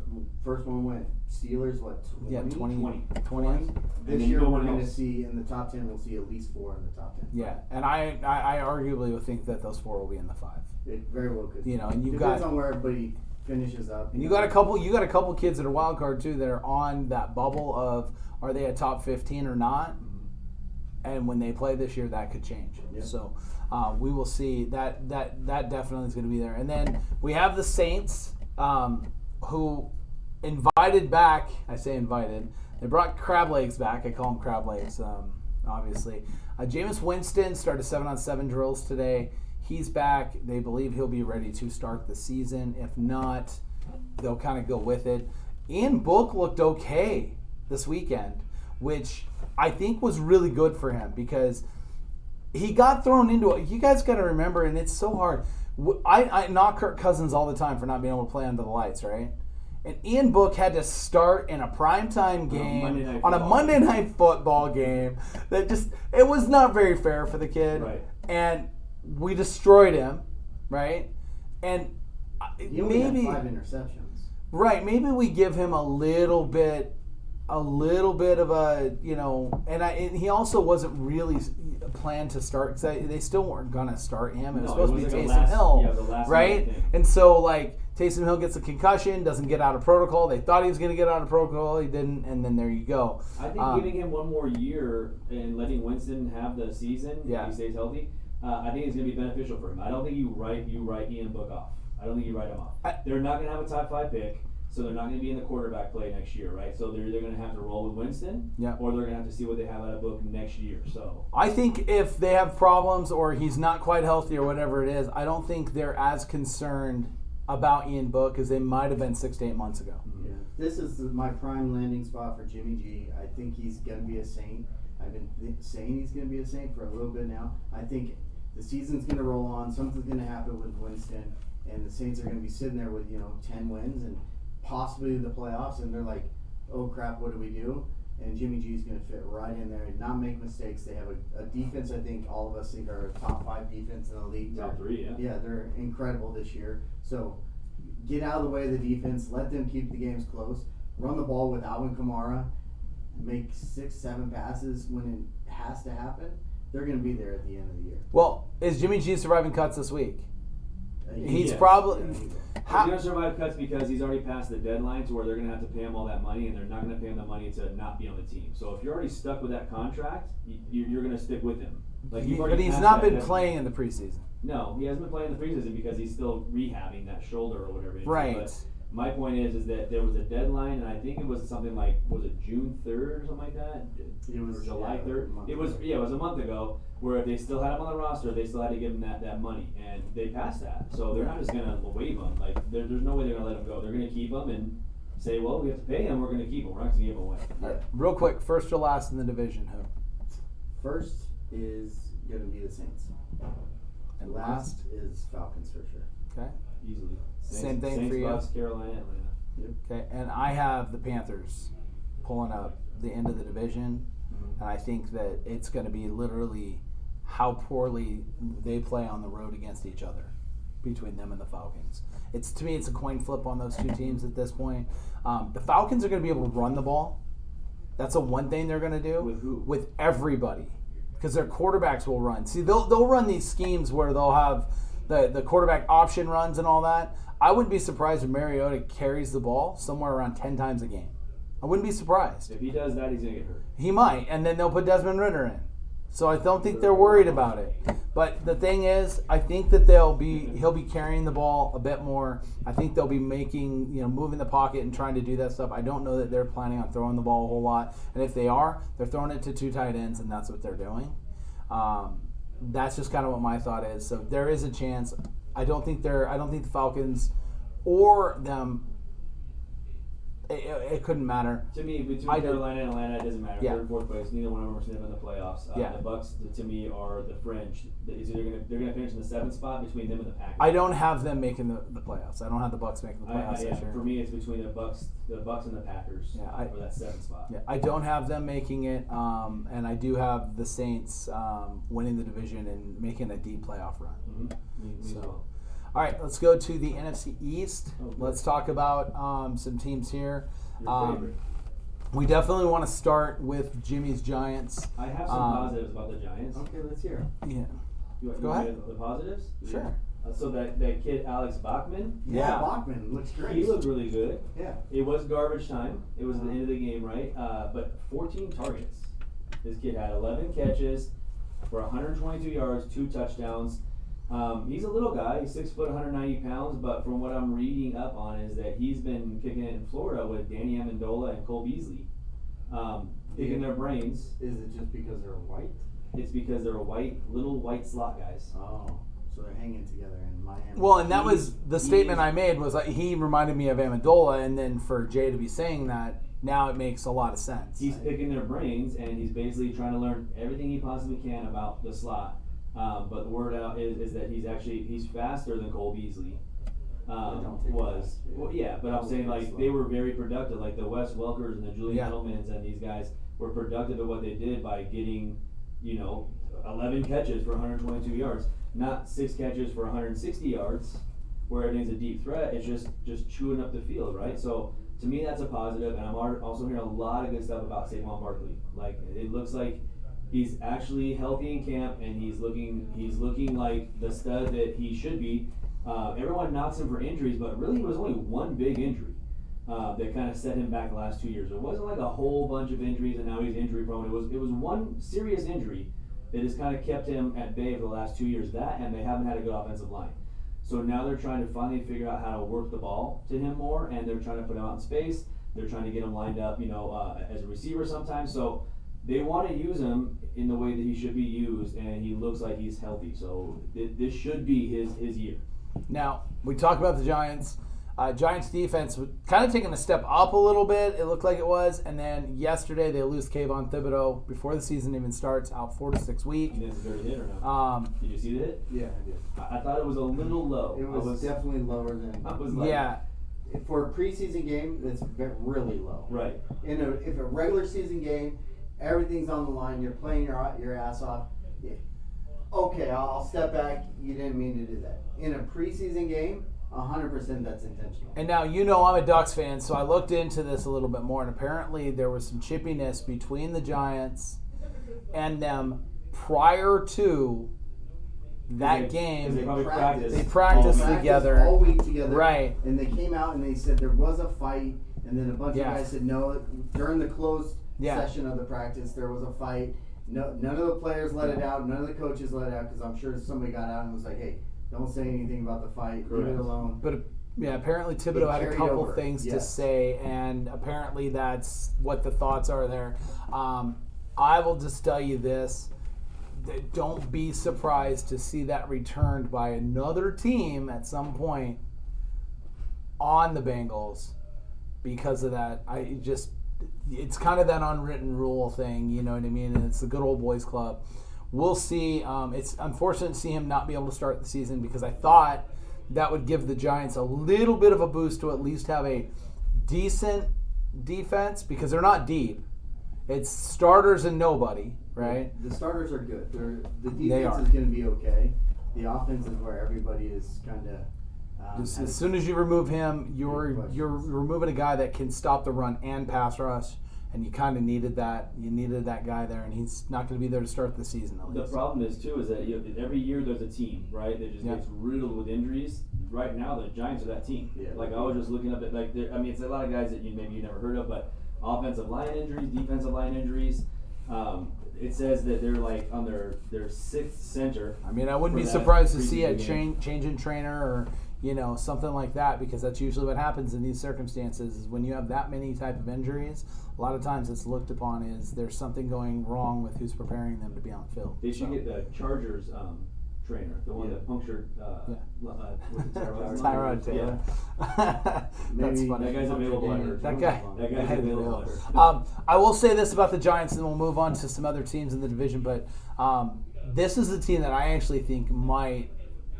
first one went Steelers, 20. This year we're going to see in the top 10, we'll see at least 4 in the top 10. Yeah, and I arguably would think that those 4 will be in the 5. It very well could. And you've Depends got on where everybody finishes up. and you got a couple kids that are wild card too that are on that bubble of are they a top 15 or not, and when they play this year that could change. Yep. So we will see that definitely is going to be there. And then we have the Saints who invited back. I say invited. They brought crab legs back. I call them crab legs, obviously. Jameis Winston started 7-on-7 drills today. He's back. They believe he'll be ready to start the season. If not, they'll kind of go with it. Ian Book looked okay this weekend, which I think was really good for him because he got thrown into it. You guys got to remember, and it's so hard. I knock Kirk Cousins all the time for not being able to play under the lights, right? And Ian Book had to start in a primetime game on a Monday night football game. It was not very fair for the kid. Right. And we destroyed him, right? And He only had maybe 5 interceptions. right, maybe we give him a little bit of a, and he also wasn't really planned to start because they still weren't gonna start him. It was supposed to be Taysom Hill, right? And so Taysom Hill gets a concussion, doesn't get out of protocol. They thought he was gonna get out of protocol, he didn't, and then there you go. I think giving him one more year and letting Winston have the season if he stays healthy, I think it's gonna be beneficial for him. I don't think you write Ian Book off. I don't think you write him off. They're not gonna have a top 5 pick. So they're not going to be in the quarterback play next year, right? So they're either going to have to roll with Winston, or they're going to have to see what they have out of Book next year. So I think if they have problems or he's not quite healthy or whatever it is, I don't think they're as concerned about Ian Book as they might have been 6 to 8 months ago. Yeah. This is my prime landing spot for Jimmy G. I think he's going to be a Saint. I've been saying he's going to be a Saint for a little bit now. I think the season's going to roll on. Something's going to happen with Winston. and the Saints are going to be sitting there with 10 wins and possibly the playoffs, and they're like, oh crap, what do we do? And Jimmy G is going to fit right in there and not make mistakes. They have a defense I think all of us think are a top 5 defense in the league. Top 3, yeah. Yeah, they're incredible this year. So get out of the way of the defense. Let them keep the games close. Run the ball with Alvin Kamara. Make 6-7 passes when it has to happen. They're going to be there at the end of the year. Well, is Jimmy G surviving cuts this week? He's Yes. probably... He's going to survive cuts because he's already passed the deadline to where they're going to have to pay him all that money, and they're not going to pay him the money to not be on the team. So if you're already stuck with that contract, you're going to stick with him. Like But he's not been playing in the preseason. No, he hasn't been playing in the preseason because he's still rehabbing that shoulder or whatever. Right. But my point is that there was a deadline, and I think it was something like, was it June 3rd or something like that? It was or July 3rd. It was a month ago where if they still had him on the roster, they still had to give him that money, and they passed that. So they're not just gonna waive him. Like there's no way they're gonna let him go. They're gonna keep him and say, well, we have to pay him. We're gonna keep him. We're not gonna give him away. Real quick, first or last in the division, who? First is going to be the Saints. And Last is Falcons for sure. Okay. Easily. Same thing Saints, for you. Bucks, Carolina, Atlanta. Okay, and I have the Panthers pulling up the end of the division, and I think that it's going to be literally how poorly they play on the road against each other between them and the Falcons. To me, it's a coin flip on those two teams at this point. The Falcons are going to be able to run the ball. That's the one thing they're going to do. With who? With everybody, because their quarterbacks will run. See, they'll run these schemes where they'll have the quarterback option runs and all that. I wouldn't be surprised if Mariota carries the ball somewhere around 10 times a game. I wouldn't be surprised. If he does that, he's gonna get hurt. He might, and then they'll put Desmond Ridder in. So I don't think they're worried about it. But the thing is, I think that he'll be carrying the ball a bit more. I think they'll be making, moving the pocket and trying to do that stuff. I don't know that they're planning on throwing the ball a whole lot. And if they are, they're throwing it to 2 tight ends, and that's what they're doing. That's just kind of what my thought is. So there is a chance. I don't think the Falcons or them. It couldn't matter. To me, between Carolina and Atlanta, it doesn't matter. Yeah. 3rd and 4th place, neither one of them are sniffing the playoffs. Yeah. The Bucks, to me, are the fringe. They're gonna finish in the 7th spot between them and the Packers. I don't have them making the playoffs. I don't have the Bucks making the playoffs this year. For me, it's between the Bucks and the Packers for that 7th spot. Yeah, I don't have them making it, and I do have the Saints winning the division and making a deep playoff run. Mm-hmm. Me as well. All right, let's go to the NFC East. Okay. Let's talk about some teams here. Your favorite. We definitely want to start with Jimmy's Giants. I have some positives about the Giants. Okay, let's hear it. Yeah. You Go want ahead. the positives? Sure. So that kid Alex Bachman, Yeah. Bachman looks great. he looked really good. Yeah. It was garbage time. It was the end of the game, right? But 14 targets. This kid had 11 catches for 122 yards, 2 touchdowns. He's a little guy. He's 6 foot, 190 pounds. But from what I'm reading up on is that he's been kicking it in Florida with Danny Amendola and Cole Beasley, picking their brains. Is it just because they're white? It's because they're little white slot guys. Oh, so they're hanging together in Miami. Well, and that was the statement I made was like, he reminded me of Amendola, and then for Jay to be saying that, now it makes a lot of sense. He's picking their brains, and he's basically trying to learn everything he possibly can about the slot. But the word out is that he's faster than Cole Beasley was. Well, yeah, but I'm saying like they were very productive. Like the Wes Welkers and the Julian Edelmans and these guys were productive at what they did by getting 11 catches for 122 yards, not 6 catches for 160 yards, where everything's a deep threat. It's just chewing up the field, right? So to me, that's a positive, and I'm also hearing a lot of good stuff about Sequon Barkley. Like it looks like he's actually healthy in camp, and he's looking like the stud that he should be. Everyone knocks him for injuries, but really it was only one big injury that kind of set him back the last 2 years. It wasn't like a whole bunch of injuries and now he's injury prone. It was one serious injury that has kind of kept him at bay for the last 2 years. That, and they haven't had a good offensive line. So now they're trying to finally figure out how to work the ball to him more, and they're trying to put him out in space. They're trying to get him lined up, as a receiver sometimes. So they want to use him in the way that he should be used, and he looks like he's healthy. So this should be his year. Now, we talk about the Giants. Giants defense was kind of taking a step up a little bit. It looked like it was. And then yesterday they lose Kayvon Thibodeau before the season even starts, out 4 to 6 weeks. You did a hit or no? Did you see the hit? Yeah, I did. I thought it was a little low. It was definitely lower than. I was like, Yeah. For a preseason game, it's really low. right. If a regular season game, everything's on the line, you're playing your ass off. Okay, I'll step back. You didn't mean to do that. In a preseason game, 100% that's intentional. And now, I'm a Ducks fan, so I looked into this a little bit more, and apparently there was some chippiness between the Giants and them prior to that game. They probably practiced. They practiced together. All week together. Right. And they came out and they said there was a fight, and then a bunch of guys said no. During the closed session of the practice, there was a fight. No, none of the players let it out. None of the coaches let it out because I'm sure somebody got out and was like, hey, don't say anything about the fight. Leave it alone. But apparently Thibodeau had a couple things to say, and apparently that's what the thoughts are there. I will just tell you this. Don't be surprised to see that returned by another team at some point on the Bengals because of that. It's kind of that unwritten rule thing, you know what I mean? And it's the good old boys club. We'll see. It's unfortunate to see him not be able to start the season because I thought that would give the Giants a little bit of a boost to at least have a decent defense because they're not deep. It's starters and nobody, right? The starters are good. The defense is going to be okay. The offense is where everybody is kind of. As soon as you remove him, you're removing a guy that can stop the run and pass rush, and you kind of needed that. You needed that guy there, and he's not going to be there to start the season. At least. The problem is too is that every year there's a team, right, that just gets riddled with injuries. Right now, the Giants are that team. Yeah. Like I was just looking up at it's a lot of guys that maybe you never heard of, but offensive line injuries, defensive line injuries. It says that they're like on their sixth center. I mean, I wouldn't be surprised to see a change in trainer or something like that because that's usually what happens in these circumstances is when you have that many type of injuries, a lot of times it's looked upon as there's something going wrong with who's preparing them to be on the field. They should get the Chargers trainer, the one that punctured Tyrod Taylor. That's funny. That guy's available. That guy's available. I will say this about the Giants, and then we'll move on to some other teams in the division, but this is the team that I actually think might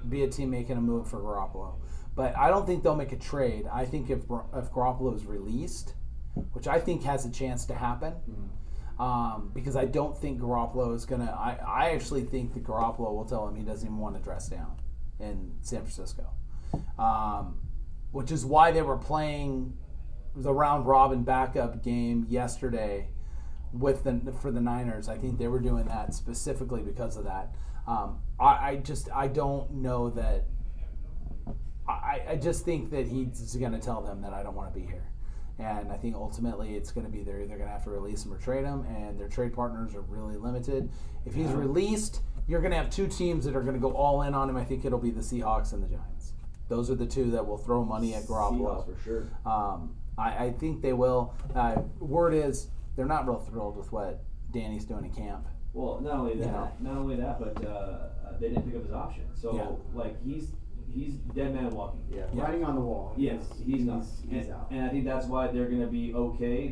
be a team making a move for Garoppolo. But I don't think they'll make a trade. I think if Garoppolo is released, which I think has a chance to happen, because I don't think Garoppolo is going to... I actually think that Garoppolo will tell him he doesn't even want to dress down in San Francisco. Which is why they were playing the round-robin backup game yesterday for the Niners. I think they were doing that specifically because of that. I don't know that... I just think that he's going to tell them that I don't want to be here. And I think ultimately it's going to be they're either going to have to release him or trade him, and their trade partners are really limited. If he's released, you're going to have two teams that are going to go all in on him. I think it'll be the Seahawks and the Giants. Those are the two that will throw money at Garoppolo. Seahawks for sure. I think they will. Word is they're not real thrilled with what Danny's doing in camp. Well, not only that, but they didn't pick up his option. So he's dead man walking. Yeah, writing on the wall. Yes, he's not. He's out. And I think that's why they're going to be okay.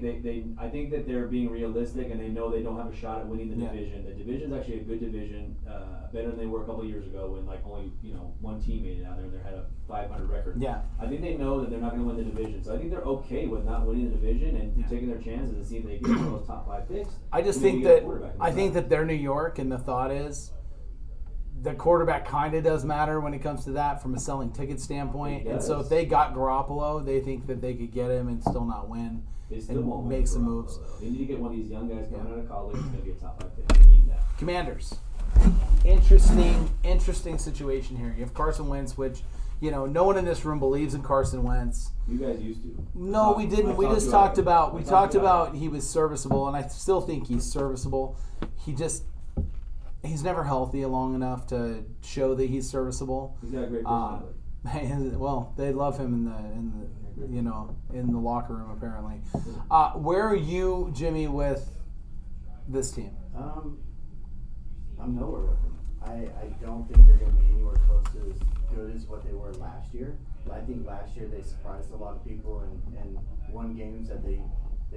I think that they're being realistic, and they know they don't have a shot at winning the division. The division's actually a good division, better than they were a couple of years ago when only one team made it out there and they had a 500 record. Yeah, I think they know that they're not going to win the division, so I think they're okay with not winning the division and taking their chances and see if they get one of those top 5 picks. I just think that they're New York, and the thought is. The quarterback kind of does matter when it comes to that from a selling ticket standpoint. And so if they got Garoppolo, they think that they could get him and still not win and make some moves. They need to get one of these young guys coming out of college who's going to be a top 5 pick. They need that. Commanders. Interesting situation here. You have Carson Wentz, which, no one in this room believes in Carson Wentz. You guys used to. No, we didn't. We just talked about he was serviceable, and I still think he's serviceable. He's never healthy long enough to show that he's serviceable. He's got a great personality. Well, they love him in the locker room apparently. Where are you, Jimmy, with this team? I'm nowhere with him. I don't think they're going to be anywhere close to as good as what they were last year. I think last year they surprised a lot of people and won games that they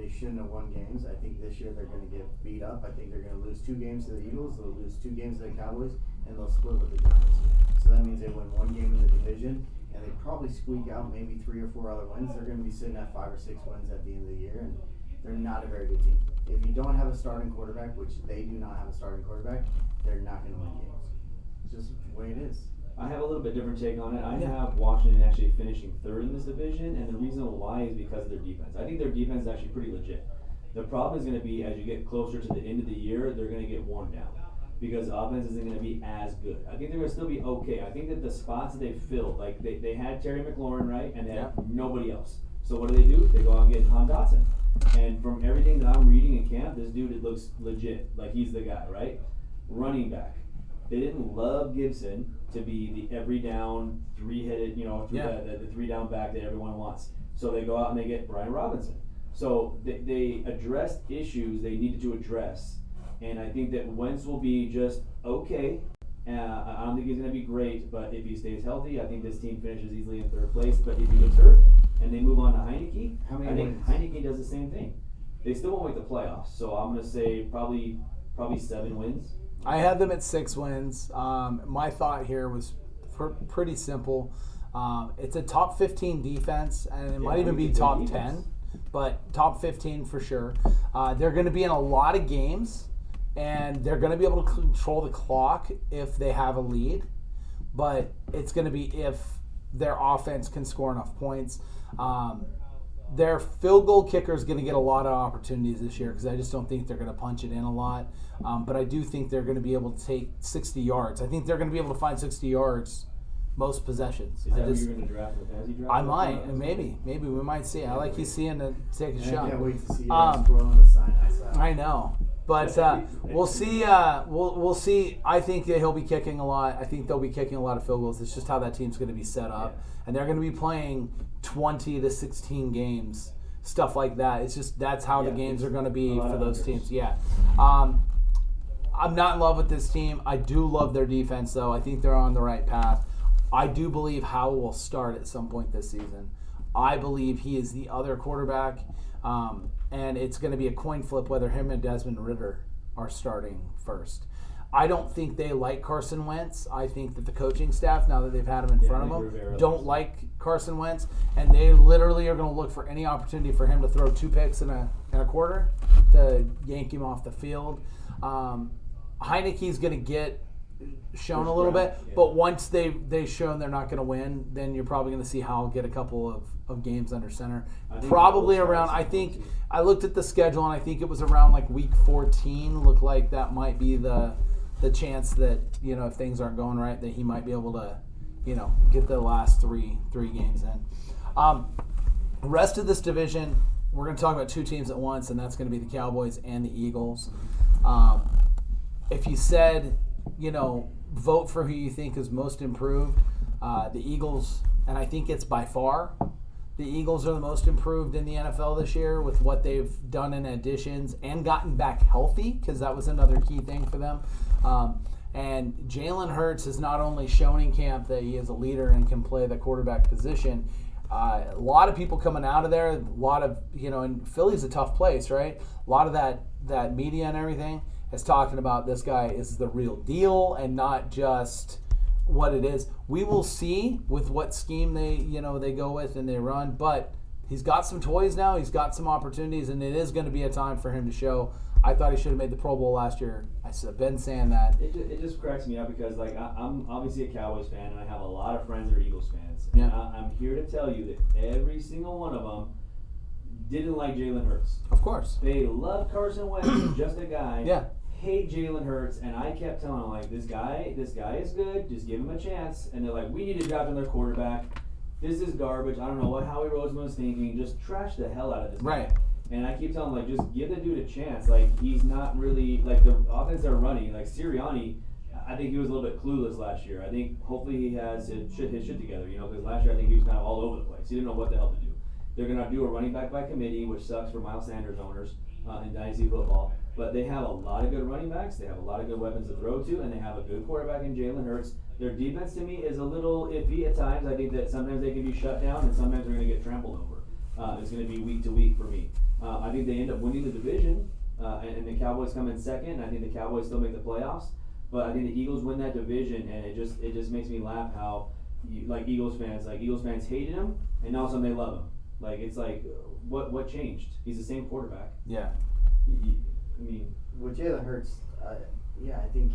shouldn't have won games. I think this year they're going to get beat up. I think they're going to lose 2 games to the Eagles, they'll lose 2 games to the Cowboys, and they'll split with the Giants. So that means they win 1 game in the division, and they probably squeak out maybe 3 or 4 other wins. They're going to be sitting at 5 or 6 wins at the end of the year, and they're not a very good team. If you don't have a starting quarterback, which they do not have a starting quarterback, they're not going to win games. It's just the way it is. I have a little bit different take on it. I have Washington actually finishing 3rd in this division, and the reason why is because of their defense. I think their defense is actually pretty legit. The problem is going to be as you get closer to the end of the year, they're going to get worn down because offense isn't going to be as good. I think they're going to still be okay. I think that the spots that they filled, like they had Terry McLaurin, right, and they had nobody else. So what do? They go out and get Tom Dotson. And from everything that I'm reading in camp, this dude, it looks legit, like he's the guy, right? Running back. They didn't love Gibson to be the every down, 3-headed, the 3-down back that everyone wants. So they go out and they get Brian Robinson. So they addressed issues they needed to address. And I think that Wentz will be just okay. I don't think he's going to be great, but if he stays healthy, I think this team finishes easily in 3rd place. But if he gets hurt and they move on to Heineke, I think Heineke does the same thing. They still won't make the playoffs. So I'm going to say probably 7 wins. I had them at 6 wins. My thought here was pretty simple. It's a top 15 defense, and it might even be top 10, but top 15 for sure. They're going to be in a lot of games, and they're going to be able to control the clock if they have a lead, but it's going to be if their offense can score enough points. Their field goal kicker is going to get a lot of opportunities this year because I just don't think they're going to punch it in a lot. But I do think they're going to be able to take 60 yards. I think they're going to be able to find 60 yards most possessions. Is that what you're going to draft in the fantasy draft? I might, and maybe we might see. I like you seeing to take a shot. I can't wait to see you scrolling the sign outside. I know. But we'll see. We'll see. I think that he'll be kicking a lot. I think they'll be kicking a lot of field goals. It's just how that team's going to be set up, and they're going to be playing 20 to 16 games, stuff like that. It's just that's how the games are going to be for those teams. Yeah. I'm not in love with this team. I do love their defense, though. I think they're on the right path. I do believe Howell will start at some point this season. I believe he is the other quarterback. And it's going to be a coin flip whether him and Desmond Ridder are starting first. I don't think they like Carson Wentz. I think that the coaching staff, now that they've had him in front of them, don't like Carson Wentz, and they literally are going to look for any opportunity for him to throw 2 picks in a quarter to yank him off the field. Heineke's going to get shown a little bit, but once they've shown they're not going to win, then you're probably going to see Howell get a couple of games under center. Probably around, I think, I looked at the schedule and I think it was around like week 14. Looked like that might be the chance that, if things aren't going right, that he might be able to, get the last three games in. Rest of this division, we're going to talk about 2 teams at once, and that's going to be the Cowboys and the Eagles. If you said, vote for who you think is most improved, the Eagles, and I think it's by far, the Eagles are the most improved in the NFL this year with what they've done in additions and gotten back healthy, because that was another key thing for them. And Jalen Hurts has not only shown in camp that he is a leader and can play the quarterback position. A lot of people coming out of there, a lot of, and Philly's a tough place, right? A lot of that media and everything is talking about this guy is the real deal and not just what it is. We will see with what scheme they go with and they run, but he's got some toys now. He's got some opportunities, and it is going to be a time for him to show. I thought he should have made the Pro Bowl last year. I've been saying that. It just cracks me up because I'm obviously a Cowboys fan, and I have a lot of friends that are Eagles fans. And I'm here to tell you that every single one of them didn't like Jalen Hurts. Of course. They love Carson Wentz, just a guy. Yeah. Hate Jalen Hurts, and I kept telling them, like, this guy is good, just give him a chance. And they're like, we need to draft another quarterback. This is garbage. I don't know what Howie Roseman was thinking. Just trash the hell out of this guy. Right. And I keep telling them, like, just give the dude a chance. Like, he's not really, like, the offense they're running, like, Sirianni, I think he was a little bit clueless last year. I think hopefully he has his shit together, because last year I think he was kind of all over the place. He didn't know what the hell to do. They're going to do a running back by committee, which sucks for Miles Sanders owners in Dynasty football. But they have a lot of good running backs. They have a lot of good weapons to throw to, and they have a good quarterback in Jalen Hurts. Their defense, to me, is a little iffy at times. I think that sometimes they can be shut down, and sometimes they're going to get trampled over. It's going to be week to week for me. I think they end up winning the division, and the Cowboys come in second. I think the Cowboys still make the playoffs. But I think the Eagles win that division, and it just makes me laugh how, Eagles fans hated him, and now suddenly they love him. It's like, what changed? He's the same quarterback. Yeah. I mean, with Jalen Hurts, I think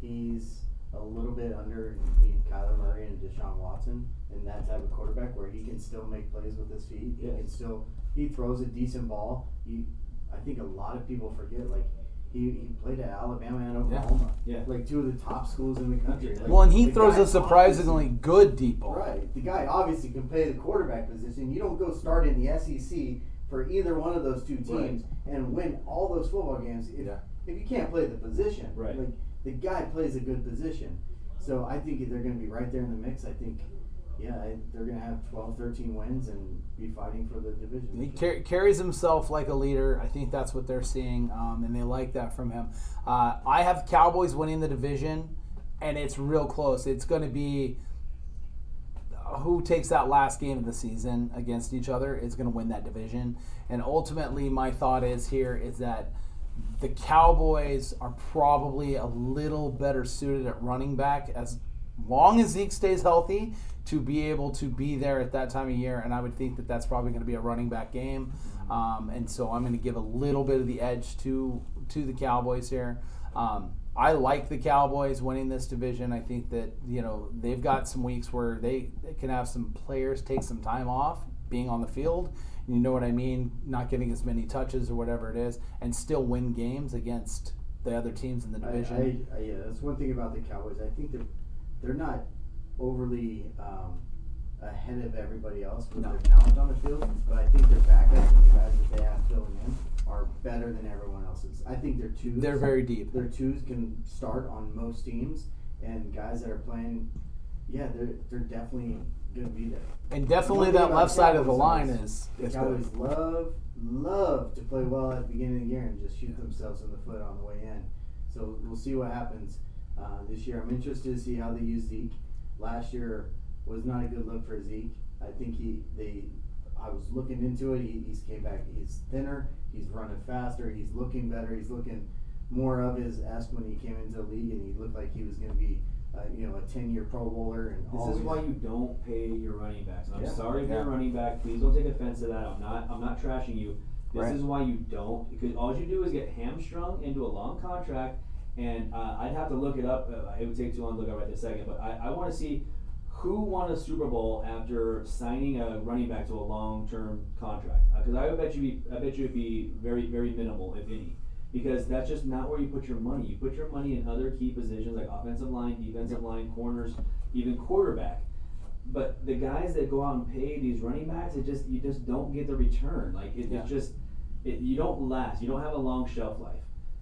he's a little bit under Kyler Murray and Deshaun Watson and that type of quarterback where he can still make plays with his feet. He throws a decent ball. I think a lot of people forget, he played at Alabama and Oklahoma. Yeah. Two of the top schools in the country. And he throws a surprisingly good deep ball. Right. The guy obviously can play the quarterback position. You don't go start in the SEC for either one of those two teams and win all those football games if you can't play the position. Right. The guy plays a good position. So I think they're going to be right there in the mix. I think, they're going to have 12, 13 wins and be fighting for the division. He carries himself like a leader. I think that's what they're seeing, and they like that from him. I have Cowboys winning the division, and it's real close. It's going to be who takes that last game of the season against each other is going to win that division. And ultimately, my thought is that the Cowboys are probably a little better suited at running back as long as Zeke stays healthy to be able to be there at that time of year. And I would think that that's probably going to be a running back game. And so I'm going to give a little bit of the edge to the Cowboys here. I like the Cowboys winning this division. I think that, they've got some weeks where they can have some players take some time off being on the field. You know what I mean? Not getting as many touches or whatever it is, and still win games against the other teams in the division. That's one thing about the Cowboys. I think they're not overly ahead of everybody else with their talent on the field, but I think their backups and the guys that they have filling in are better than everyone else's. I think their twos. They're very deep. Their twos can start on most teams, and guys that are playing, they're definitely going to be there. And definitely that left side of the line is Cowboys love to play well at the beginning of the year and just shoot themselves in the foot on the way in. So we'll see what happens this year. I'm interested to see how they use Zeke. Last year was not a good look for Zeke. I think I was looking into it. He's came back. He's thinner. He's running faster. He's looking better. He's looking more of his esque when he came into the league, and he looked like he was going to be a 10-year Pro Bowler. And this is why you don't pay your running backs. And I'm sorry if you're a running back. Please don't take offense to that. I'm not trashing you. This is why you don't, because all you do is get hamstrung into a long contract. And I'd have to look it up. It would take too long to look up right this second. But I want to see who won a Super Bowl after signing a running back to a long-term contract. Because I bet you it'd be very, very minimal, if any. Because that's just not where you put your money. You put your money in other key positions like offensive line, defensive line, corners, even quarterback. But the guys that go out and pay these running backs, you just don't get the return. You don't last. You don't have a long shelf life.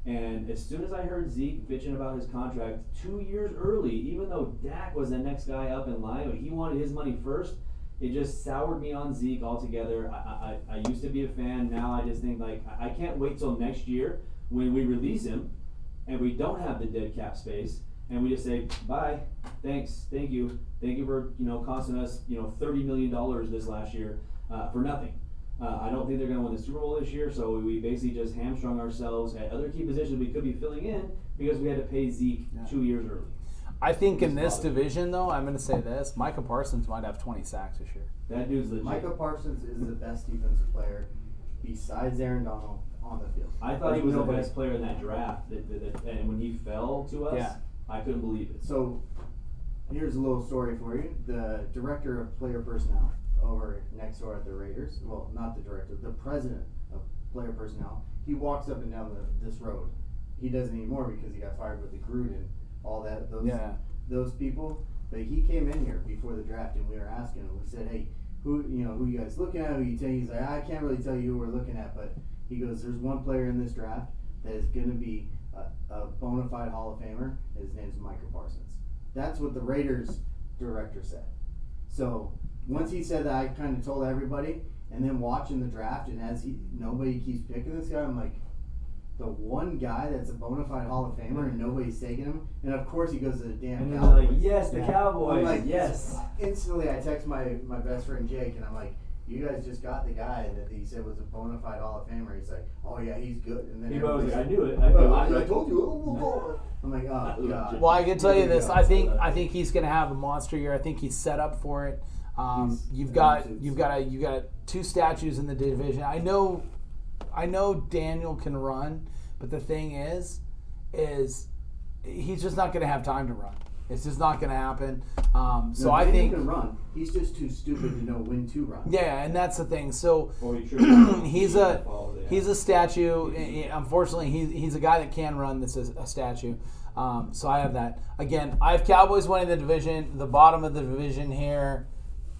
And as soon as I heard Zeke bitching about his contract 2 years early, even though Dak was the next guy up in line, but he wanted his money first, it just soured me on Zeke altogether. I used to be a fan. Now I just think I can't wait till next year when we release him and we don't have the dead cap space and we just say bye, thanks, thank you for costing us $30 million this last year for nothing. I don't think they're going to win the Super Bowl this year, so we basically just hamstrung ourselves at other key positions we could be filling in because we had to pay Zeke 2 years early. I think in this division, though, I'm going to say this: Micah Parsons might have 20 sacks this year. That dude's legit. Micah Parsons is the best defensive player besides Aaron Donald on the field. I thought he was the best player in that draft, and when he fell to us, I couldn't believe it. So here's a little story for you. The director of player personnel over next door at the Raiders, well, not the director, the president of player personnel, he walks up and down this road. He doesn't anymore because he got fired with the Gruden, all that, those people. But he came in here before the draft and we were asking him, we said, hey, who you guys looking at? Who you tell? He's like, I can't really tell you who we're looking at, but he goes, there's one player in this draft that is going to be a bona fide Hall of Famer. His name's Micah Parsons. That's what the Raiders director said. So once he said that, I kind of told everybody, And then watching the draft, and as nobody keeps picking this guy, I'm like, the one guy that's a bona fide Hall of Famer and nobody's taking him, and of course he goes to the damn And they're Cowboys. like, yes, the Cowboys. I'm like, yes. Instantly, I text my best friend Jake, and I'm like, you guys just got the guy that he said was a bona fide Hall of Famer. He's like, oh yeah, he's good. And then He was like, I knew it. I told you. I'm like, oh god. Well, I can tell you this. I think he's going to have a monster year. I think he's set up for it. You've got two statues in the division. I know Daniel can run, but the thing is he's just not going to have time to run. It's just not going to happen. So I think he can run. He's just too stupid to know when to run. Yeah, and that's the thing. So he's a statue. Unfortunately, he's a guy that can run. That's a statue. So I have that. Again, I have Cowboys winning the division. The bottom of the division here.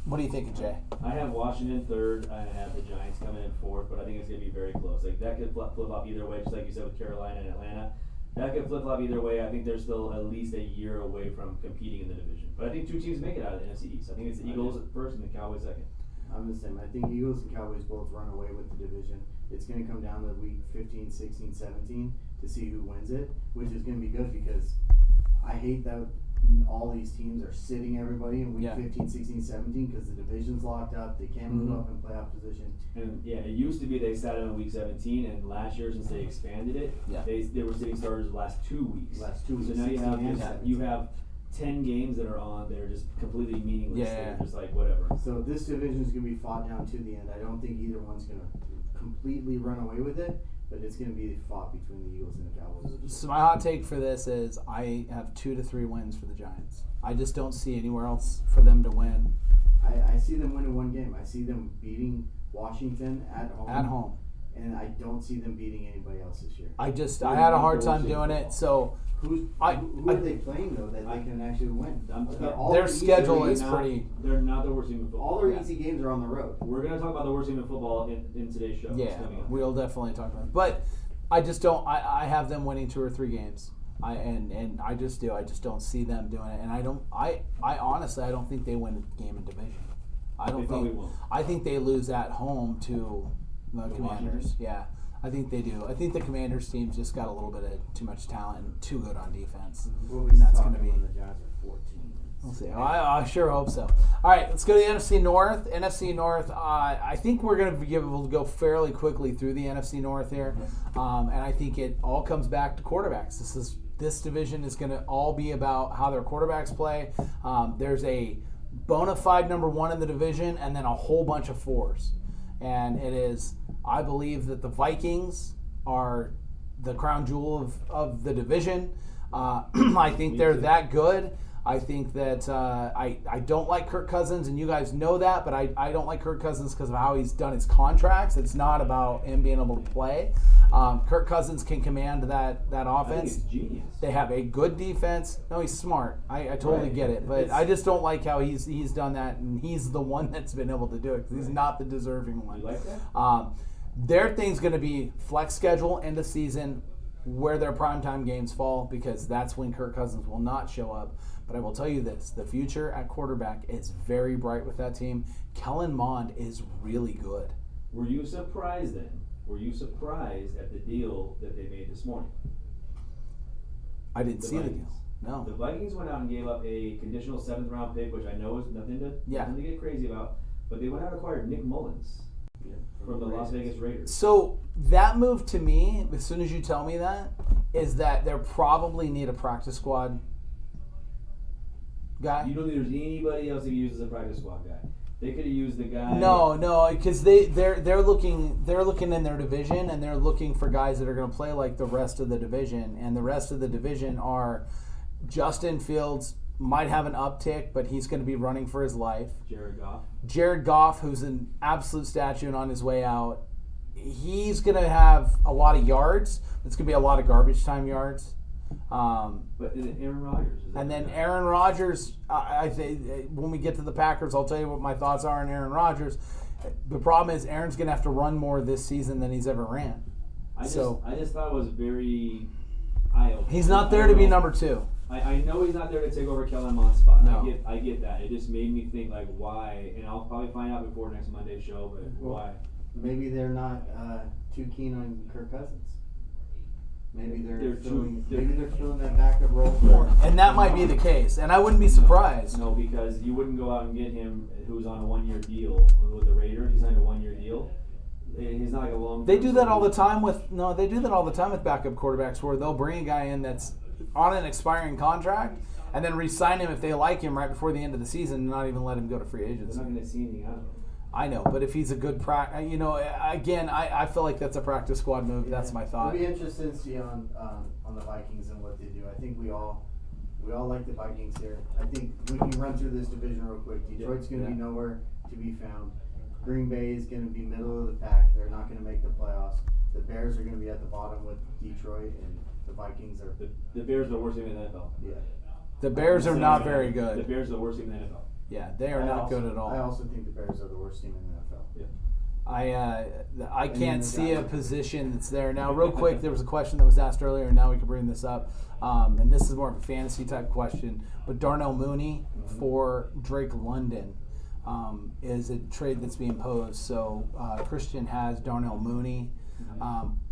What are you thinking, Jay? I have Washington third. I have the Giants coming in fourth, but I think it's going to be very close. Like that could flip flop either way, just like you said with Carolina and Atlanta. That could flip flop either way. I think they're still at least a year away from competing in the division. But I think two teams make it out of the NFC East. I think it's the Eagles first and the Cowboys second. I'm the same. I think Eagles and Cowboys both run away with the division. It's going to come down to week 15, 16, 17 to see who wins it, which is going to be good because I hate that all these teams are sitting everybody in week 15, 16, 17 because the division's locked up. They can't move up in playoff position. And yeah, it used to be they sat in week 17, and last year since they expanded it, they were sitting starters the last 2 weeks. So now you have 10 games that are on. They're just completely meaningless. They're just like whatever. So this division is going to be fought down to the end. I don't think either one's going to completely run away with it. But it's going to be fought between the Eagles and the Cowboys. So my hot take for this is I have 2 to 3 wins for the Giants. I just don't see anywhere else for them to win. I see them winning one game. I see them beating Washington at home. At home. And I don't see them beating anybody else this year. I had a hard time doing it. So who are they playing though that they can actually win? Their schedule is pretty. They're not the worst team in football. All their easy games are on the road. We're gonna talk about the worst team in football in today's show. Yeah, we'll definitely talk about it. But I just don't. I have them winning 2 or 3 games. I just do. I just don't see them doing it. And I honestly I don't think they win a game in division. I think they lose at home to the Commanders. Yeah. I think they do. I think the Commanders team's just got a little bit of too much talent and too good on defense. And that's going to be. The Giants are 14. We'll see. I sure hope so. All right, let's go to the NFC North. NFC North. I think we're going to be able to go fairly quickly through the NFC North here, and I think it all comes back to quarterbacks. This division is going to all be about how their quarterbacks play. There's a bona fide number 1 in the division, and then a whole bunch of 4s. And it is, I believe that the Vikings are the crown jewel of the division. I think they're that good. I think that I don't like Kirk Cousins, and you guys know that, but I don't like Kirk Cousins because of how he's done his contracts. It's not about him being able to play. Kirk Cousins can command that offense. I think it's genius. They have a good defense. No, he's smart. I totally get it, but I just don't like how he's done that, and he's the one that's been able to do it because he's not the deserving one. You like that? Their thing's going to be flex schedule, end of season, where their primetime games fall, because that's when Kirk Cousins will not show up. But I will tell you this, the future at quarterback is very bright with that team. Kellen Mond is really good. Were you surprised then? Were you surprised at the deal that they made this morning? I didn't see the deal. No. The Vikings went out and gave up a conditional 7th round pick, which I know is nothing to get crazy about, but they went out and acquired Nick Mullins from the Las Vegas Raiders. So that move to me, as soon as you tell me that, is that they probably need a practice squad guy. You don't think there's anybody else they could use as a practice squad guy? They could have used the guy. No, because they're looking in their division, and they're looking for guys that are going to play like the rest of the division, and the rest of the division are Justin Fields might have an uptick, but he's going to be running for his life. Jared Goff, who's an absolute statue and on his way out, he's going to have a lot of yards. It's going to be a lot of garbage time yards. But Aaron Rodgers. And then Aaron Rodgers, I think when we get to the Packers, I'll tell you what my thoughts are on Aaron Rodgers. The problem is Aaron's going to have to run more this season than he's ever ran. I just thought it was very eye-opening. He's not there to be number 2. I know he's not there to take over Kellen Mond's spot. No. I get that. It just made me think, like, why? And I'll probably find out before next Monday's show, but why? Maybe they're not too keen on Kirk Cousins. Maybe they're filling that backup role for him. And that might be the case, and I wouldn't be surprised. No, because you wouldn't go out and get him who's on a 1-year deal with the Raiders. He's signed a 1-year deal. He's not like a long. They do that all the time with backup quarterbacks, where they'll bring a guy in that's on an expiring contract and then re-sign him if they like him right before the end of the season, and not even let him go to free agency. They're not going to see anything out of him. I know, but if he's a good again, I feel like that's a practice squad move. Yeah. That's my thought. It'll be interesting to see on the Vikings and what they do. I think we all like the Vikings here. I think we can run through this division real quick. Detroit's going to be nowhere to be found. Green Bay is going to be middle of the pack. They're not going to make the playoffs. The Bears are going to be at the bottom with Detroit, and the Vikings are. The Bears are the worst team in the NFL. Yeah. The Bears are not very good. The Bears are the worst team in the NFL. Yeah, they are not good at all. I also think the Bears are the worst team in the NFL. Yeah. I can't see a position that's there. Now, real quick, there was a question that was asked earlier, and now we can bring this up. And this is more of a fantasy type question. But Darnell Mooney for Drake London is a trade that's being posed. So Christian has Darnell Mooney.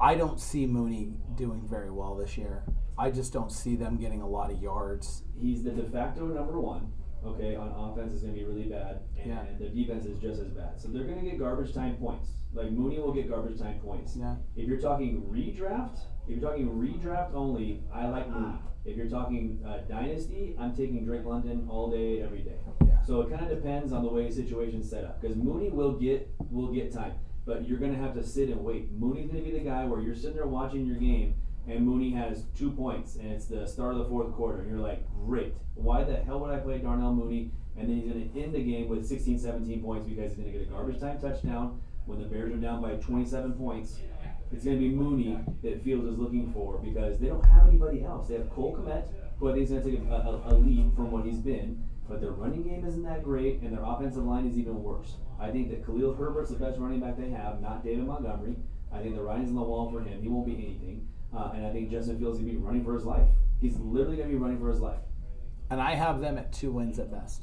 I don't see Mooney doing very well this year. I just don't see them getting a lot of yards. He's the de facto number one. Okay, on offense is going to be really bad, and the defense is just as bad. So they're going to get garbage time points. Like Mooney will get garbage time points. Yeah. If you're talking redraft only, I like Mooney. If you're talking dynasty, I'm taking Drake London all day, every day. Yeah. So it kind of depends on the way the situation's set up. Because Mooney will get time, but you're going to have to sit and wait. Mooney's going to be the guy where you're sitting there watching your game, and Mooney has 2 points, and it's the start of the fourth quarter, and you're like, great. Why the hell would I play Darnell Mooney? And then he's going to end the game with 16, 17 points because he's going to get a garbage time touchdown when the Bears are down by 27 points. It's going to be Mooney that Fields is looking for because they don't have anybody else. They have Cole Kmet, who I think is going to take a leap from what he's been, but their running game isn't that great, and their offensive line is even worse. I think that Khalil Herbert's the best running back they have, not David Montgomery. I think the writing's on the wall for him. He won't be anything. And I think Justin Fields is going to be running for his life. He's literally going to be running for his life. And I have them at 2 wins at best.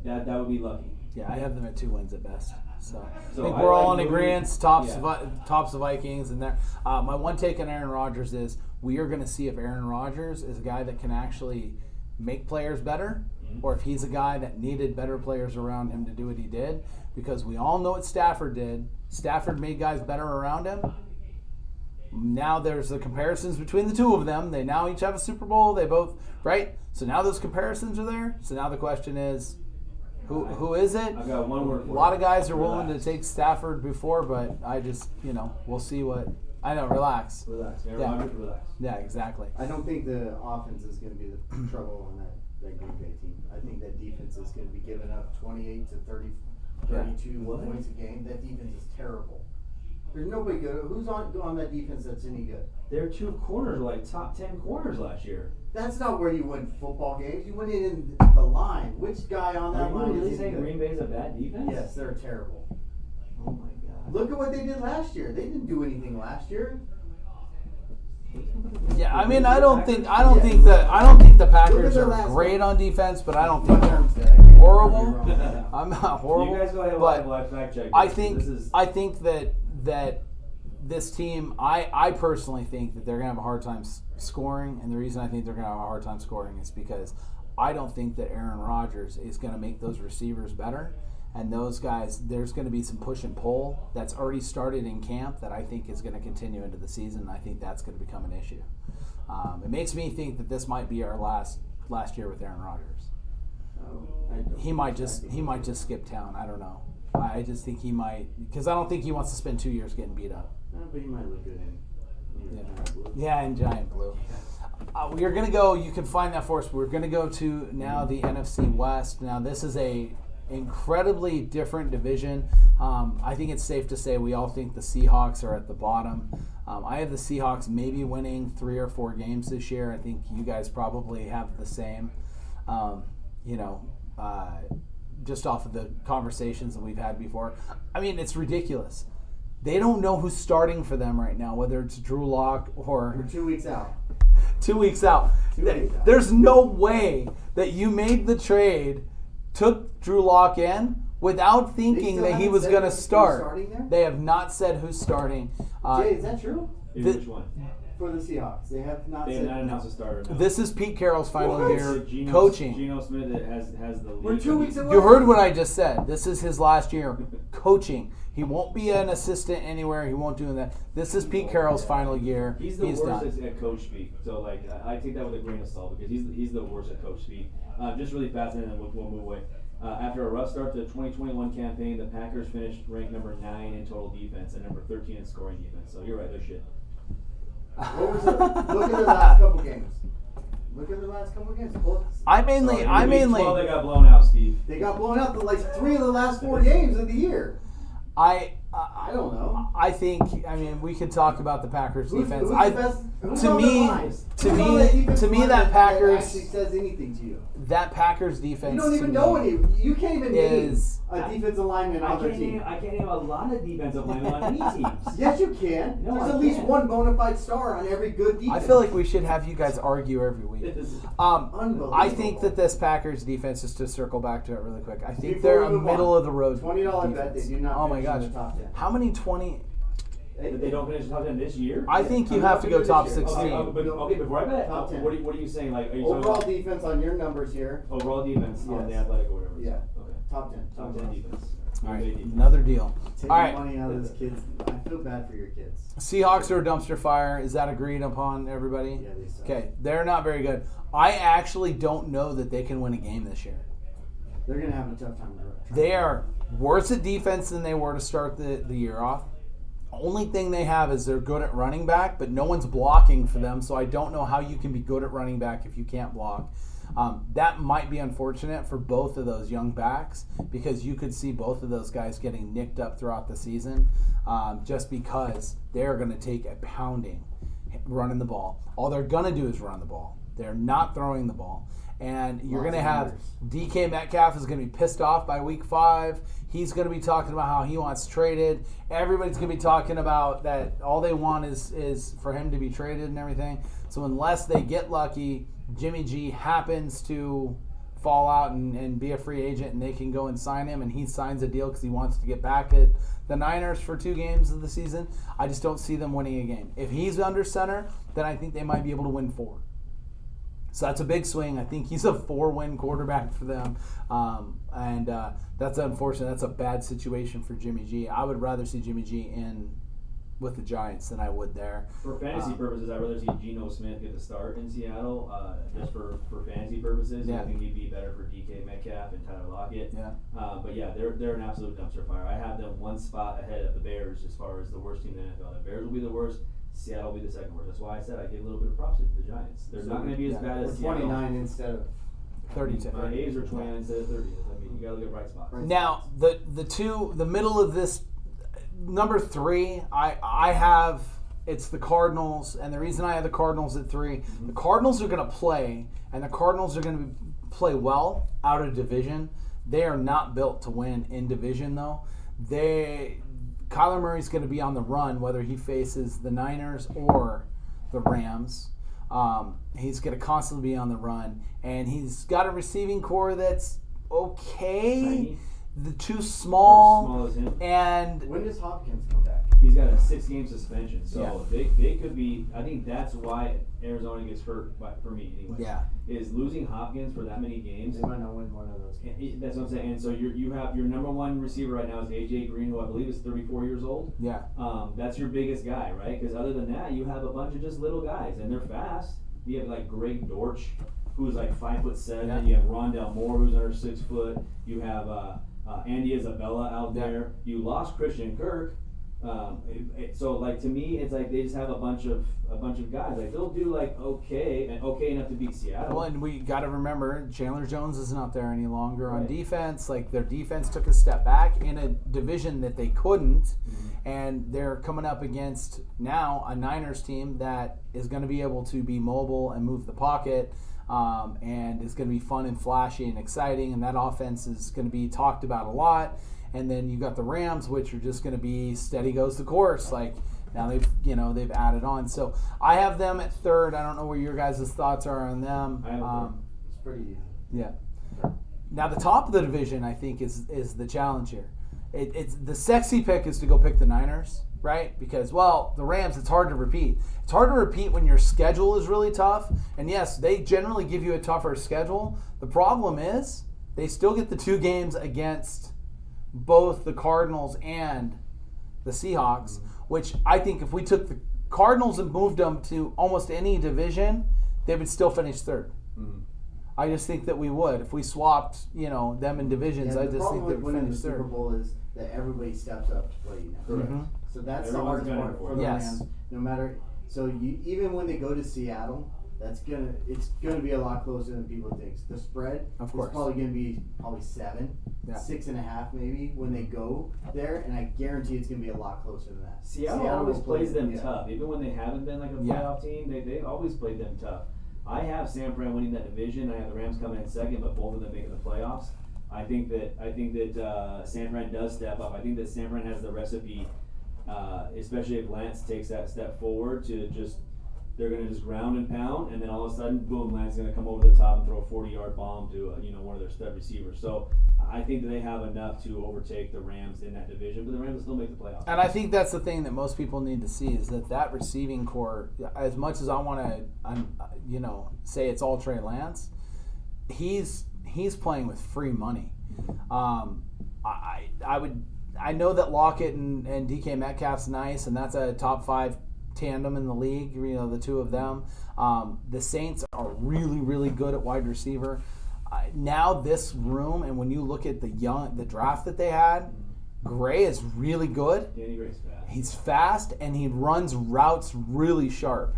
That would be lucky. Yeah, I have them at 2 wins at best. So I think I we're all like in Mooney. agreement. Tops the Vikings and there. My one take on Aaron Rodgers is we are going to see if Aaron Rodgers is a guy that can actually make players better, or if he's a guy that needed better players around him to do what he did. Because we all know what Stafford did. Stafford made guys better around him. Now there's the comparisons between the two of them. They now each have a Super Bowl. They both, right? So now those comparisons are there. So now the question is, who is it? I've got one word for A lot of guys are willing to take Stafford before, but I just, we'll see what. I know, relax. Relax. Yeah. Rodgers, relax. Yeah, exactly. I don't think the offense is going to be the trouble on that Green Bay team. I think that defense is going to be giving up 28 to 32 points a game. That defense is terrible. There's nobody good. Who's on that defense that's any good? Their 2 corners were like top 10 corners last year. That's not where you win football games. You win it in the line. Which guy on that line Are you really is any saying good? Green Bay's a bad defense? Yes, they're terrible. Oh my God. Look at what they did last year. They didn't do anything last year. Yeah, I mean, I don't think the Packers their are last great one. on defense, but I don't think they're Horrible. horrible. I'm not horrible. You guys go ahead but while I fact check. I think that this team, I personally think that they're going to have a hard time scoring, and the reason I think they're going to have a hard time scoring is because I don't think that Aaron Rodgers is going to make those receivers better, and those guys, there's going to be some push and pull that's already started in camp that I think is going to continue into the season, and I think that's going to become an issue. It makes me think that this might be our last year with Aaron Rodgers. He might just skip town. I don't know. I just think he might, because I don't think he wants to spend 2 years getting beat up. But he might look good in giant blue. Yeah, in giant blue. We are going to go, you can find that for us. We're going to go to now the NFC West. Now this is a incredibly different division. I think it's safe to say we all think the Seahawks are at the bottom. I have the Seahawks maybe winning 3 or 4 games this year. I think you guys probably have the same. Just off of the conversations that we've had before. I mean, it's ridiculous. They don't know who's starting for them right now, whether it's Drew Lock or... We're 2 weeks out. 2 weeks out. 2 weeks out. There's no way that you made the trade, took Drew Lock in without thinking still that he haven't was said going to who's start. starting there? They have not said who's starting. Jay, is that true? Which one? For the Seahawks, they have not They have said. not announced a starter. No. This is Pete Carroll's final What? year coaching. Geno Smith has the lead. We're 2 weeks away. You heard what I just said. This is his last year coaching. He won't be an assistant anywhere. He won't do that. This is Pete Carroll's final year. He's the worst done. at coach speak. So like I take that with a grain of salt because he's the worst at coach speak. Just really fascinating, and we'll move away. After a rough start to the 2021 campaign, the Packers finished ranked number 9 in total defense and number 13 in scoring defense. So you're right, they're shit. What was it? Look at the last couple games. Look at the last couple games. I mainly. Well, they got blown out, Steve. They got blown out the like 3 of the last 4 games of the year. I don't know. I think. I mean, we could talk about the Packers defense. Who's the best? Who's on the line? To Who's on that defensive me, line that Packers actually says anything to you. That Packers defense. You don't even to know me any. You can't even name is a defensive lineman on their team. I can't name a lot of defensive linemen on any teams. Yes, you can. No, There's I at least can't. one bona fide star on every good defense. I feel like we should have you guys argue every week. Unbelievable. I think that this Packers defense, just to circle back to it really quick, I think Before they're we a move middle on, of the road $20 bet defense. they do not Oh my finish in gosh. the top 10. How many 20? That they don't finish top 10 this year? I think you I'm have not to gonna go do top this year. 16. Okay, before I bet, Top 10. what are you saying? Like, are you Overall talking defense on your numbers here. about overall defense on the Yes. athletic or whatever? Yeah. Okay. Top 10. Top 10 defense. All right, Green Bay defense. another deal. Take All right, money out of those kids. I feel bad for your kids. Seahawks are a dumpster fire. Is that agreed upon, everybody? Yeah, they suck. Okay, they're not very good. I actually don't know that they can win a game this year. They're going to have a tough time. They are worse at defense than they were to start the year off. Only thing they have is they're good at running back, but no one's blocking for them, so I don't know how you can be good at running back if you can't block. That might be unfortunate for both of those young backs because you could see both of those guys getting nicked up throughout the season just because they're going to take a pounding running the ball. All they're going to do is run the ball. They're not throwing the ball. And you're going to have DK Metcalf is going to be pissed off by week 5. He's going to be talking about how he wants traded. Everybody's going to be talking about that all they want is for him to be traded and everything. So unless they get lucky, Jimmy G happens to fall out and be a free agent and they can go and sign him and he signs a deal because he wants to get back at the Niners for 2 games of the season, I just don't see them winning a game. If he's under center, then I think they might be able to win 4. So that's a big swing. I think he's a 4-win quarterback for them. And that's unfortunate. That's a bad situation for Jimmy G. I would rather see Jimmy G in with the Giants than I would there. For fantasy purposes, I'd rather see Geno Smith get the start in Seattle. Just for fantasy purposes, Yeah. I think he'd be better for DK Metcalf and Tyler Lockett. Yeah. But yeah, they're an absolute dumpster fire. I have them 1 spot ahead of the Bears as far as the worst team in the NFL. The Bears will be the worst. Seattle will be the second worst. That's why I said I give a little bit of props to the Giants. They're not going to be as bad Or as Seattle. 29 instead of 32. My A's are 29 instead of 30. I mean, you got to look at bright spots. Now, the middle of this, number 3, I have, it's the Cardinals, and the reason I have the Cardinals at 3, the Cardinals are going to play, and the Cardinals are going to play well out of division. They are not built to win in division, though. Kyler Murray's going to be on the run, whether he faces the Niners or the Rams. He's going to constantly be on the run, and he's got a receiving core that's okay. Tiny. The too small, Small as him. and When does Hopkins come back? He's got a 6-game suspension, so Yeah. they could be. I think that's why Arizona gets hurt. For me, anyway. Yeah. Is losing Hopkins for that many games. They might not win one of those games. That's what I'm saying. And so you have your number 1 receiver right now is AJ Green, who I believe is 34 years old. yeah, That's your biggest guy, right? Because other than that, you have a bunch of just little guys, and they're fast. You have like Greg Dortch, who's like 5'7". Yeah. You have Rondell Moore, who's under 6 foot. You have Andy Isabella out Yeah. there. You lost Christian Kirk. So like to me, it's like they just have a bunch of guys. Like they'll do like okay enough to beat Seattle. well, and we got to remember Chandler Jones is not there any longer on Right. defense. Like their defense took a step back in a division that they couldn't, and they're coming up against now a Niners team that is going to be able to be mobile and move the pocket. And it's going to be fun and flashy and exciting, and that offense is going to be talked about a lot. And then you got the Rams, which are just going to be steady goes the course. Like Now they've added on. So I have them at third. I don't know where your guys' thoughts are on them. I have It's pretty easy. Yeah. Now the top of the division, I think, is the challenge here. It's the sexy pick is to go pick the Niners, right? Because, well, the Rams, it's hard to repeat. It's hard to repeat when your schedule is really tough. And yes, they generally give you a tougher schedule. The problem is they still get the 2 games against both the Cardinals and the Seahawks, which I think if we took the Cardinals and moved them to almost any division, they would still finish third. Mm-hmm. I just think that we would. If we swapped, them in divisions, I just think they would finish the Super third. Bowl is that everybody steps up to play you now. Correct. Mhm. So that's Everyone's the gunning hardest for part it. for the Yes. Rams. No matter, so even when they go to Seattle, it's gonna be a lot closer than people think. The spread Of is course. probably gonna be 7, Yeah. 6.5 maybe when they go there, and I guarantee it's gonna be a lot closer than that. Seattle always will plays play- them yeah. tough, even when they haven't been like a Yeah. playoff team. They've always played them tough. I have San Fran winning that division. I have the Rams coming in second, but both of them making the playoffs. I think that San Fran does step up. I think that San Fran has the recipe, especially if Lance takes that step forward to they're going to just ground and pound, and then all of a sudden, boom, Lance is going to come over the top and throw a 40-yard bomb to one of their stud receivers. So I think that they have enough to overtake the Rams in that division, but the Rams will still make the playoffs. And I think that's the thing that most people need to see is that receiving core, as much as I want to, say it's all Trey Lance, he's playing with free money. I know that Lockett and DK Metcalf's nice, and that's a top 5 tandem in the league, the two of them. The Saints are really, really good at wide receiver. Now this room, and when you look at the draft that they had, Gray is really good. Danny Gray's fast. He's fast, and he runs routes really sharp.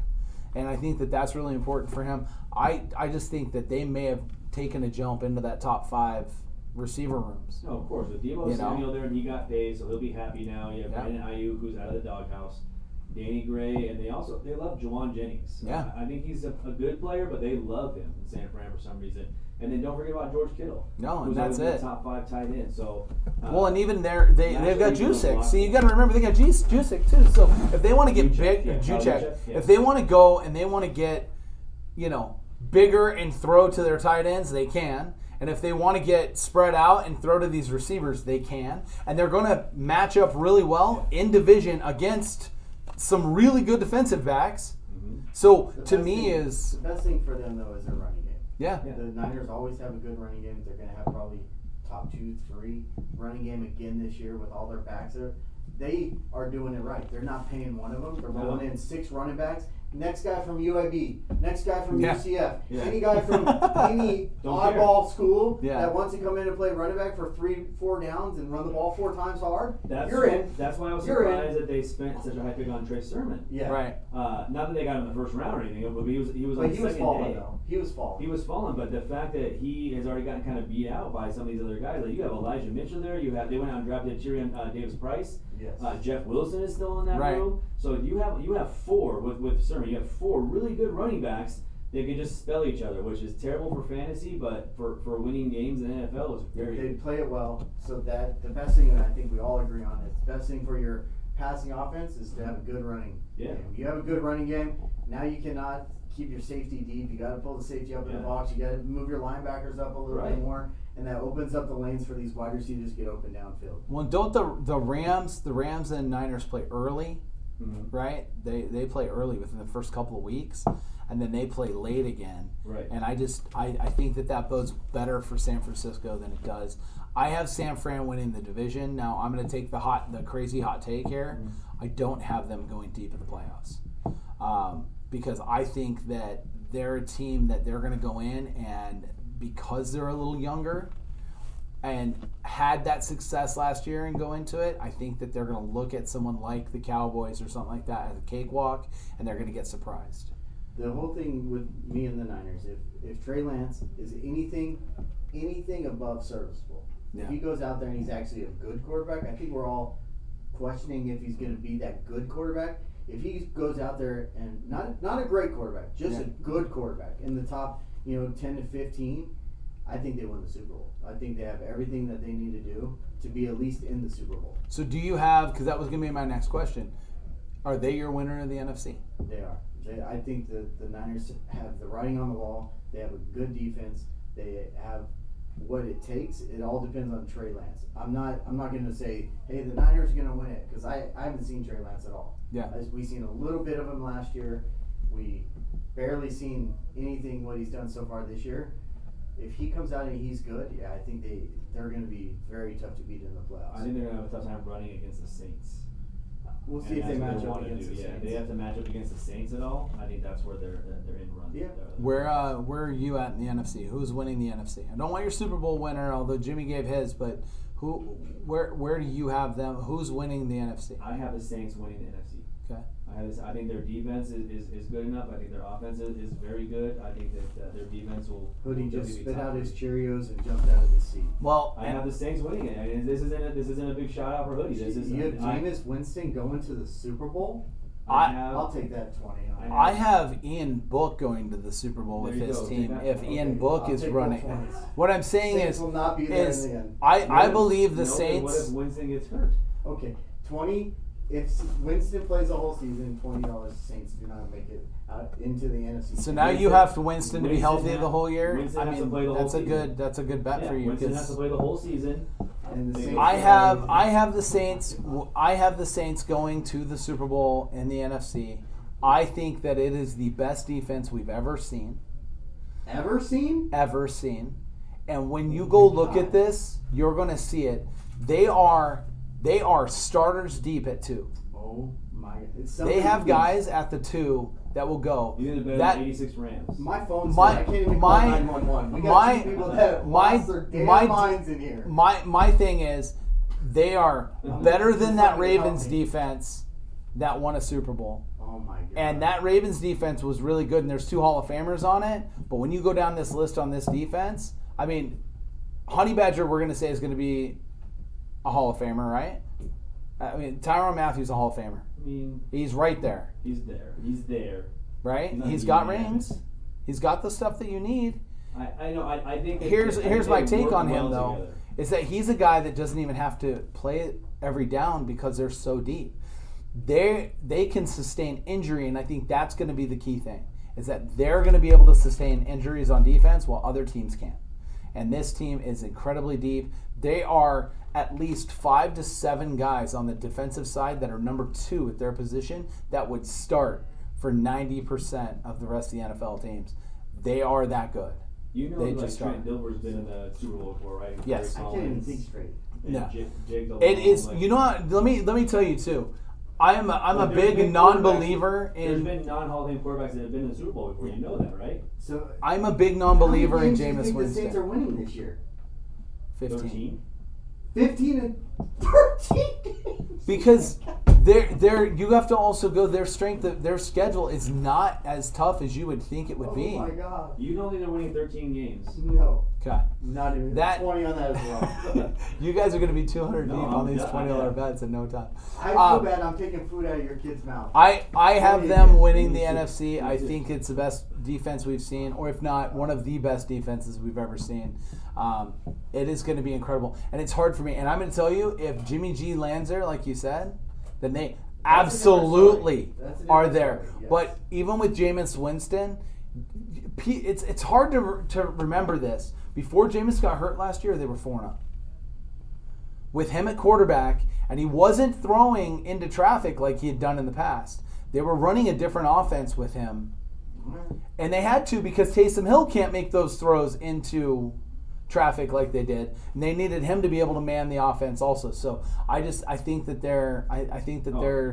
And I think that that's really important for him. I just think that they may have taken a jump into that top 5 receiver rooms. No, of course. With Deebo Samuel there, and he got paid, so he'll be happy now. You have Brandon Ayuk, who's out of the doghouse. Danny Gray, and they love Juwan Jennings. Yeah. I think he's a good player, but they love him in San Fran for some reason. And then don't forget about George Kittle. No, and who's that's always it. been a top 5 tight end. So And even they've got Jusic. See, you got to remember they got Jusic too. So if they want to get big, Jusic, if they want to go and they want to get, bigger and throw to their tight ends, they can. And if they want to get spread out and throw to these receivers, they can. And they're going to match up really well in division against some really good defensive backs. Mm-hmm. So The to best me thing- is the best thing for them though is their running game. yeah. The Niners always have a good running game. They're going to have probably top 2, 3 running game again this year with all their backs there. They are doing it right. They're not paying one of them. They're rolling in 6 running backs. Next guy from UIB. Next guy from UCF. Yeah. Any guy from any Don't oddball school Yeah. that wants to come in and play running back for 3-4 downs and run the ball 4 times hard. You're in. That's why I was You're surprised that they spent such a high pick on Trey Sermon. Yeah. Right. Not that they got him in the first round or anything, but he was But on he the was second falling day. though. He was falling. He was falling, but the fact that he has already gotten kind of beat out by some of these other guys, like you have Elijah Mitchell there, they went out and drafted Tyrion Davis-Price. Yes. Jeff Wilson is still in that Right. room. So you have 4 with Sermon. You have 4 really good running backs that can just spell each other, which is terrible for fantasy, but for winning games in the NFL is very They good. play it well. So that the best thing that I think we all agree on is the best thing for your passing offense is to have a good running game. You have a good running game. Now you cannot keep your safety deep. You got to pull the safety up in the box. You got to move your linebackers up a little bit more, and that opens up the lanes for these wide receivers to get open downfield. Well, don't the Rams and Niners play early, right? They play early within the first couple of weeks, and then they play late again. Right. And I think that bodes better for San Francisco than it does. I have San Fran winning the division. Now I'm going to take the crazy hot take here. I don't have them going deep in the playoffs because I think that they're a team that they're going to go in, and because they're a little younger and had that success last year and go into it, I think that they're going to look at someone like the Cowboys or something like that as a cakewalk, and they're going to get surprised. The whole thing with me and the Niners, if Trey Lance is anything above serviceable, if he goes out there and he's actually a good quarterback, I think we're all questioning if he's going to be that good quarterback. If he goes out there and not a great quarterback, just a good quarterback in the top 10 to 15, I think they win the Super Bowl. I think they have everything that they need to do to be at least in the Super Bowl. So do you have, because that was going to be my next question, Are they your winner of the NFC? They are. I think the Niners have the writing on the wall. They have a good defense. They have what it takes. It all depends on Trey Lance. I'm not going to say, hey, the Niners are going to win it, because I haven't seen Trey Lance at all. Yeah. We've seen a little bit of him last year. We barely seen anything what he's done so far this year. If he comes out and he's good, yeah, I think they're going to be very tough to beat in the playoffs. I think they're going to have a tough time running against the Saints. We'll see if they match up against the Yeah, Saints. they have to match up against the Saints at all. I think that's where they're in run. Yeah. Where are you at in the NFC? Who's winning the NFC? I don't want your Super Bowl winner, although Jimmy gave his, but where do you have them? Who's winning the NFC? I have the Saints winning the NFC. Okay. I think their defense is good enough. I think their offense is very good. I think that their defense will. Hoodie just be spit top out his three. Cheerios and jumped out of his seat. Well, I have the Saints winning it. And this isn't a big shout out for Hoodie. You have Jameis Winston going to the Super Bowl? I'll take that 20. I have Ian Book going to the Super Bowl with There you his go. team. Take that If 20. Ian Book I'll is take running, both 20s. what I'm saying Saints is, will not be there in the end. I believe the What Saints. if Winston gets hurt? Okay, 20. If Winston plays the whole season, $20. Saints do not make it out into the NFC. So now you have Winston to be healthy the whole year. Winston I has to mean, play the whole that's a season. that's a good bet Yeah, for you. Winston has 'Cause to play the whole season. And the Saints I have the Saints. I have the Saints going to the Super Bowl in the NFC. I think that it is the best defense we've ever seen. ever seen? Ever seen. And when you go look at this, you're going to see it. They are starters deep at 2. Oh my! They have guys at the 2 that will go. You think they're better That than 86 Rams? My phone's My- dead. I can't even my- call 911. We got my- two people that have my- lost their damn my- minds in here. My thing is, they are better than that Help Ravens me. defense that won a Super Bowl. Oh my god! And that Ravens defense was really good, and there's 2 Hall of Famers on it. But when you go down this list on this defense, I mean, Honey Badger, we're going to say is going to be a Hall of Famer, right? I mean, Tyrann Mathieu a Hall of Famer. I mean, He's right there, he's there. right? Not He's got unanimous. rings. He's got the stuff that you need. I know. I think that Here's they my take work on well him, though, together. is that he's a guy that doesn't even have to play it every down because they're so deep. They can sustain injury, and I think that's going to be the key thing, is that they're going to be able to sustain injuries on defense while other teams can't. And this team is incredibly deep. They are at least 5 to 7 guys on the defensive side that are number 2 at their position that would start for 90% of the rest of the NFL teams. They are that good. You know, They like just Trent are. Dilfer's been in the Super Bowl before, right? Yes. Gary I can't even Collins think straight. and No. Jake Delhomme, It is. like- You know what? Let me tell you too. I'm a Like, there's big been non-believer There's in. been non-Hall of Fame quarterbacks that have been in the Super Bowl before. You know that, right? So I'm a big non-believer how in many games do you Jameis think the Saints are Winston. winning this year? 15. 15 and 13 games. Because they're you have to also go their strength. Their schedule is not as tough as you would think it would be. Oh my god! You don't think they're winning 13 games? No, Okay. not even That- 20 on that as well. You guys are going to be 200 No, deep on these yeah, $20 yeah. bets in no time. I feel bad. I'm taking food out of your kid's mouth. I have 20 them again. winning the Me too. NFC. I Me too. think it's the best defense we've seen, or if not, one of the best defenses we've ever seen. It is going to be incredible. And it's hard for me. And I'm going to tell you, if Jimmy G lands there, like you said, then they That's a different absolutely story. That's a are different there. story, yes. But even with Jameis Winston, it's hard to remember this. Before Jameis got hurt last year, they were 4-0. With him at quarterback, and he wasn't throwing into traffic like he had done in the past. They were running a different offense with him. And they had to, because Taysom Hill can't make those throws into traffic like they did. And they needed him to be able to man the offense also. So I think that they're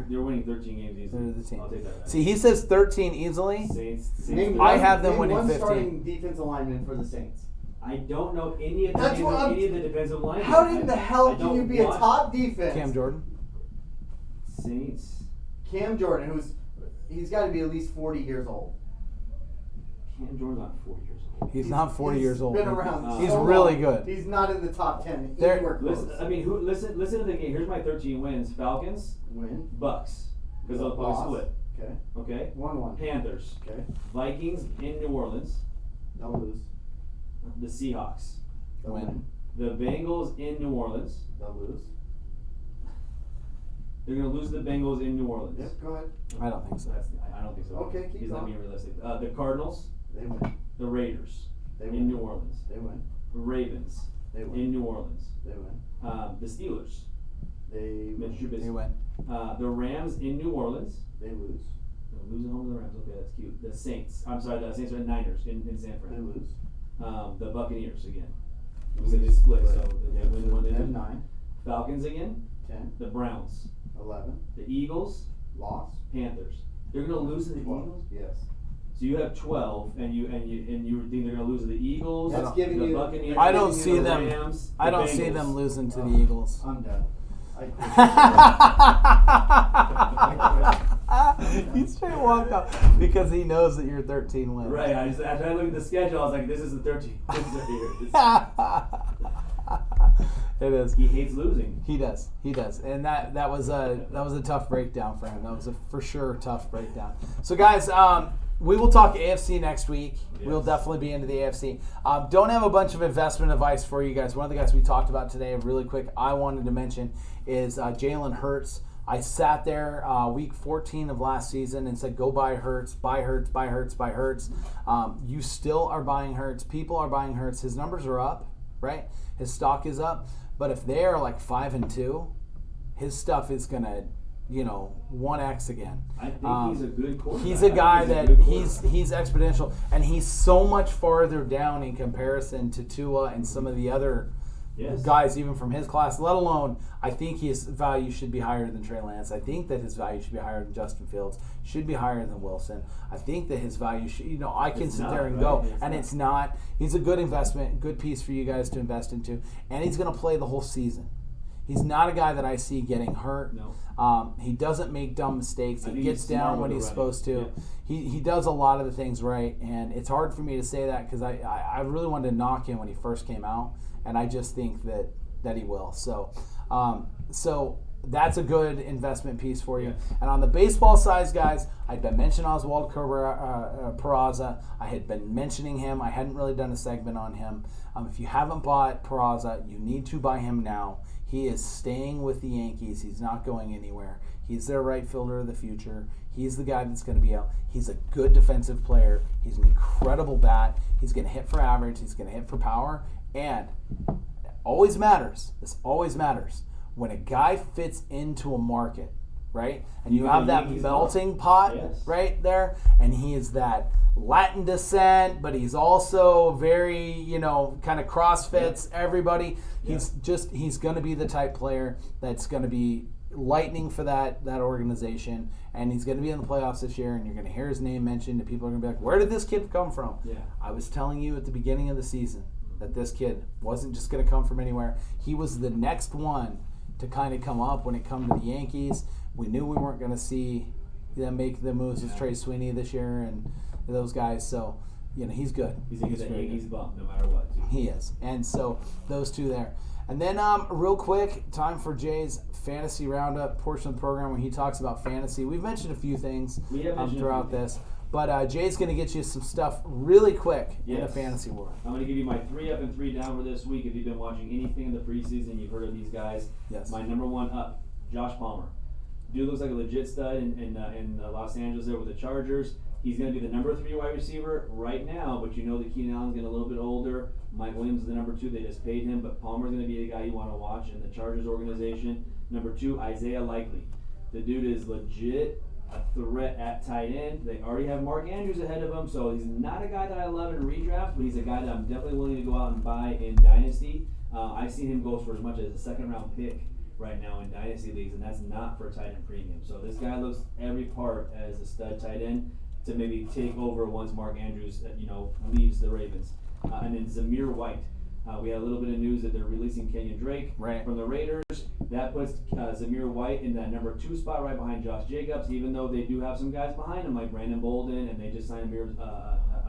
You're winning 13 games easily. they're the team. I'll take that. See, he says 13 easily. Saints Name I one- have them name winning one 15. starting defensive lineman for the Saints. I don't know any of the That's names what of I'm- any of the defensive linemen. How in the I hell can don't you be a watch top defense? Cam Jordan. Saints. Cam Jordan, he's got to be at least 40 years old. Cam Jordan's not 40 years old. He's not 40 years old. Been around. He's so really long. good. He's not in the top 10 They're- anywhere close. Listen to the game. Here's my 13 wins. Falcons, Win. Bucks, because they'll probably Loss. split. Okay. Okay. 1-1. Panthers, Okay. Vikings in New Orleans, They'll lose. the Seahawks, They'll Win. win. the Bengals in New Orleans, They'll lose. They're going to lose to the Bengals in New Orleans. Yep, go ahead. I don't think so. I don't think so. Okay, keep He's not going. being realistic. The Cardinals, They win. the Raiders They in win. New Orleans, They win. the Ravens They win. in New Orleans, They win. the Steelers, They Mitch win. Trubisky, They win. The Rams in New Orleans. They lose. They're losing home to the Rams. Okay, that's cute. The Saints. I'm sorry, the Saints are Niners in San They Fran. lose. The Buccaneers again. We said they split, so they win one. They They have lose. 9, Falcons again. 10, The Browns. 11, The Eagles. loss. Panthers. They're gonna lose to the 12. Eagles. Yes. So you have 12, and you think they're gonna lose to the Eagles, That's giving the you- Buccaneers, I don't the see them. Rams, I the don't see Bengals. them losing to the Eagles. I'm done. He straight walked out because he knows that you're 13 wins. Right. After I looked at the schedule, I was like, this is the 13 wins right here. It is. He hates losing. He does, and that was a tough breakdown for him. That was a for sure tough breakdown. So guys, we will talk AFC next week. Yes. We'll definitely be into the AFC. Don't have a bunch of investment advice for you guys. One of the guys we talked about today, really quick, I wanted to mention is Jalen Hurts. I sat there week 14 of last season and said, go buy Hurts, buy Hurts, buy Hurts, buy Hurts. You still are buying Hurts. People are buying Hurts. His numbers are up, right? His stock is up. But if they're like 5-2, his stuff is going to, 1x again. I think he's a good quarterback. He's a guy that good he's exponential, and he's so much farther down in comparison to Tua and some of the other Yes. guys, even from his class. Let alone, I think his value should be higher than Trey Lance. I think that his value should be higher than Justin Fields. Should be higher than Wilson. I think that his value should. I can It's sit not, there and right? go, It's and not. it's not. He's a good investment, good piece for you guys to invest into, and he's going to play the whole season. He's not a guy that I see getting hurt. No. He doesn't make dumb mistakes. I He think gets he's smart down when with he's the supposed to. running. He does a lot of the things right, and it's hard for me to say that because I really wanted to knock him when he first came out, and I just think that he will. So that's a good investment piece for you. Yes. And on the baseball side, guys, I'd been mentioning Oswald Peraza. I had been mentioning him. I hadn't really done a segment on him. If you haven't bought Peraza, you need to buy him now. He is staying with the Yankees. He's not going anywhere. He's their right fielder of the future. He's the guy that's going to be out. He's a good defensive player. He's an incredible bat. He's going to hit for average. He's going to hit for power. And always matters. This always matters. When a guy fits into a market, right? And you have that melting pot right there, and he is that Latin descent, but he's also very, kind of crossfits everybody. He's going to be the type player that's going to be lightning for that organization, and he's going to be in the playoffs this year, and you're going to hear his name mentioned, and people are going to be like, where did this kid come from? Yeah. I was telling you at the beginning of the season that this kid wasn't just going to come from anywhere. He was the next one to kind of come up when it comes to the Yankees. We knew we weren't going to see them make the moves with Trey Sweeney this year and those guys. So, he's good. He's a very Yankees good. bump no matter what. Too. He is. And so those two there. And then real quick, time for Jay's Fantasy Roundup portion of the program where he talks about fantasy. We've mentioned a few things We have mentioned a throughout few this. But Jay's going to get you some stuff really quick in the Yes. fantasy world. I'm going to give you my 3 up and 3 down for this week. If you've been watching anything in the preseason, you've heard of these guys. Yes. My number 1 up, Josh Palmer. Dude looks like a legit stud in Los Angeles there with the Chargers. He's going to be the number 3 wide receiver right now, but you know that Keenan Allen's getting a little bit older. Mike Williams is the number 2. They just paid him, but Palmer's going to be the guy you want to watch in the Chargers organization. Number 2, Isaiah Likely. The dude is legit a threat at tight end. They already have Mark Andrews ahead of him, so he's not a guy that I love in redraft, but he's a guy that I'm definitely willing to go out and buy in Dynasty. I've seen him go for as much as a 2nd-round pick right now in Dynasty leagues, and that's not for a tight end premium. So this guy looks every part as a stud tight end to maybe take over once Mark Andrews, leaves the Ravens. And then Zamir White. We had a little bit of news that they're releasing Kenyon Drake from the Raiders. That puts Zamir White in that number 2 spot right behind Josh Jacobs, even though they do have some guys behind him like Brandon Bolden, and they just signed Amir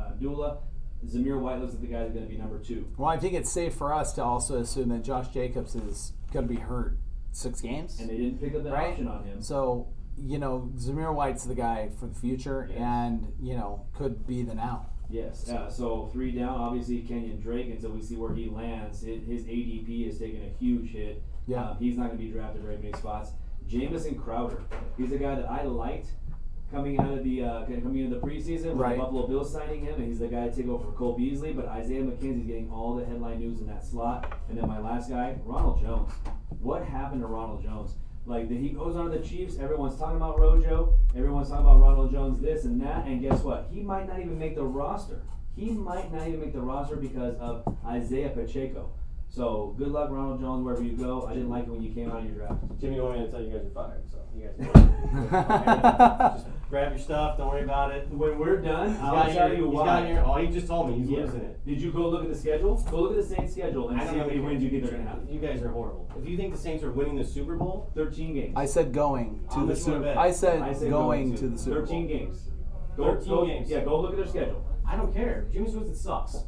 Abdullah. Zamir White looks like the guy that's going to be number 2. Well, I think it's safe for us to also assume that Josh Jacobs is going to be hurt 6 games. And they didn't pick up that option on him. So, Zamir White's the guy for the future and, could be the now. Yes. So 3 down, obviously Kenyon Drake until we see where he lands. His ADP is taking a huge hit. Yeah. He's not going to be drafted very many spots. Jamison Crowder. He's a guy that I liked coming into the preseason with the Buffalo Bills signing him, and he's the guy to take over for Cole Beasley. But Isaiah McKenzie's getting all the headline news in that slot. And then my last guy, Ronald Jones. What happened to Ronald Jones? Like, he goes on to the Chiefs, everyone's talking about Rojo, everyone's talking about Ronald Jones this and that, and guess what? He might not even make the roster. He might not even make the roster because of Isaiah Pacheco. So, good luck, Ronald Jones, wherever you go. I didn't like it when you came out of your draft. Jimmy wanted me to tell you guys are fired, so you guys just grab your stuff, don't worry about it. When we're done, I'll tell you why. Oh, he just told me he's losing it. Did you go look at the schedule? Go look at the Saints schedule and see how many wins you think they're going to have. You guys are horrible. If you think the Saints are winning the Super Bowl, 13 games. I said going to the Super Bowl. I said going to the Super Bowl. 13 games. 13 games. Yeah, go look at their schedule. I don't care. Jimmy Swift sucks.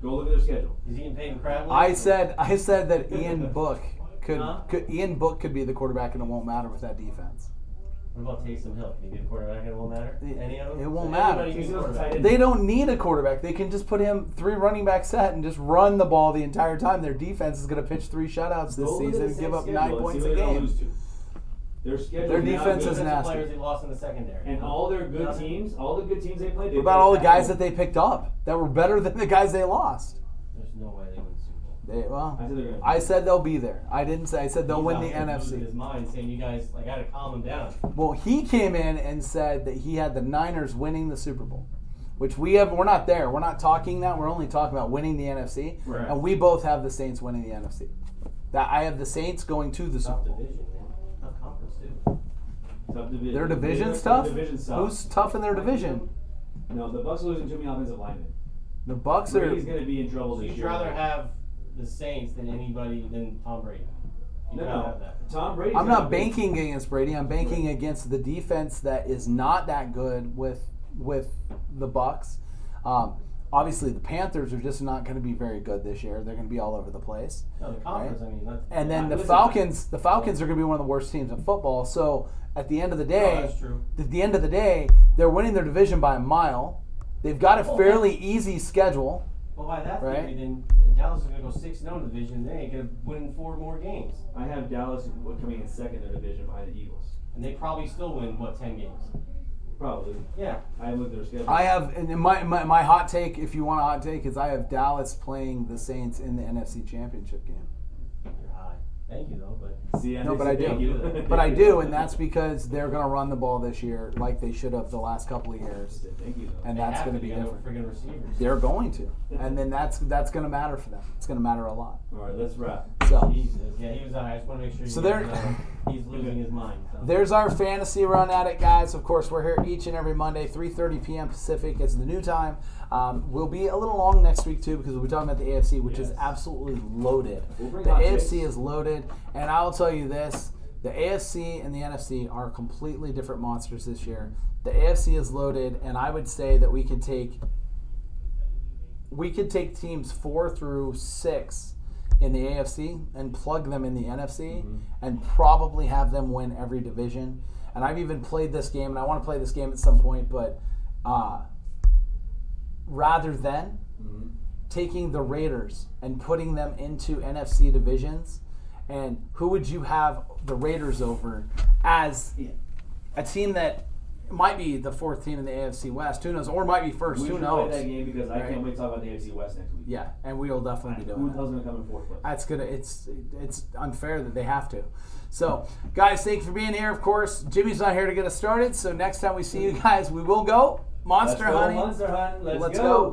Go look at their schedule. He's eating Peyton Crab. I said that Ian Book could be the quarterback, and it won't matter with that defense. What about Taysom Hill? Can he be the quarterback and it won't matter? Any of them? It won't matter. Matter. They don't need a quarterback. They can just put him 3 running back set and just run the ball the entire time. Their defense is going to pitch 3 shutouts this season and give up 9 points a game. Their defense is nasty. Players they lost in the secondary. And all their good teams, all the good teams they played. What about all the guys that they picked up that were better than the guys they lost? There's no way they win the Super Bowl. I said they'll be there. I didn't say. I said they'll win the NFC. In his mind, saying you guys got to calm him down. Well, he came in and said that he had the Niners winning the Super Bowl, which we're not there. We're not talking that. We're only talking about winning the NFC, right. And we both have the Saints winning the NFC. That I have the Saints going to the Super Bowl. Division, man. Tough conference too. Tough division. Their division's tough? Division's tough. Who's tough in their division? No, the Bucs are losing too many offensive linemen. The Bucs are. He's going to be in trouble this year. You'd rather have the Saints than Tom Brady. No. Tom Brady. I'm not banking against Brady. I'm banking against the defense that is not that good with the Bucs. Obviously, the Panthers are just not going to be very good this year. They're going to be all over the place. No, the conference. Right? I mean, and then the Falcons. The Falcons are going to be one of the worst teams in football. So at the end of the day, that's true. At the end of the day, they're winning their division by a mile. They've got a fairly easy schedule. Well, by that right? theory, then Dallas is going to go 6-0 in the division. They ain't going to win 4 more games. I have Dallas coming in second in the division behind the Eagles. And they probably still win, 10 games? Probably. Yeah. I looked at their schedule. I have, and my hot take, if you want a hot take, is I have Dallas playing the Saints in the NFC Championship game. You're high. Thank you, though. But See, but I do. But I do, and that's because they're going to run the ball this year like they should have the last couple of years. Thank you, and that's going to be different. Friggin' receivers. They're going to, and then that's going to matter for them. It's going to matter a lot. All right, let's wrap. So, Jesus. Yeah, he was. I just want to make sure. So he's losing his mind. So. There's our fantasy run at it, guys. Of course, we're here each and every Monday, 3:30 p.m. Pacific. It's the new time. We'll be a little long next week too because we'll be talking about the AFC, which is absolutely loaded. The AFC is loaded, and I'll tell you this: the AFC and the NFC are completely different monsters this year. The AFC is loaded, and I would say that we could take teams 4 through 6 in the AFC and plug them in the NFC and probably have them win every division. And I've even played this game, and I want to play this game at some point, but rather than taking the Raiders and putting them into NFC divisions, and who would you have the Raiders over as a team that might be the 4th team in the AFC West? Who knows? Or might be first. Who knows? Play that game because I can't wait to talk about the AFC West next week. Yeah, and we will definitely be doing that. Who's going to come in 4th place? That's gonna. It's unfair that they have to. So, guys, thank you for being here. Of course, Jimmy's not here to get us started. So next time we see you guys, we will go monster hunting. Monster hunting. Let's go.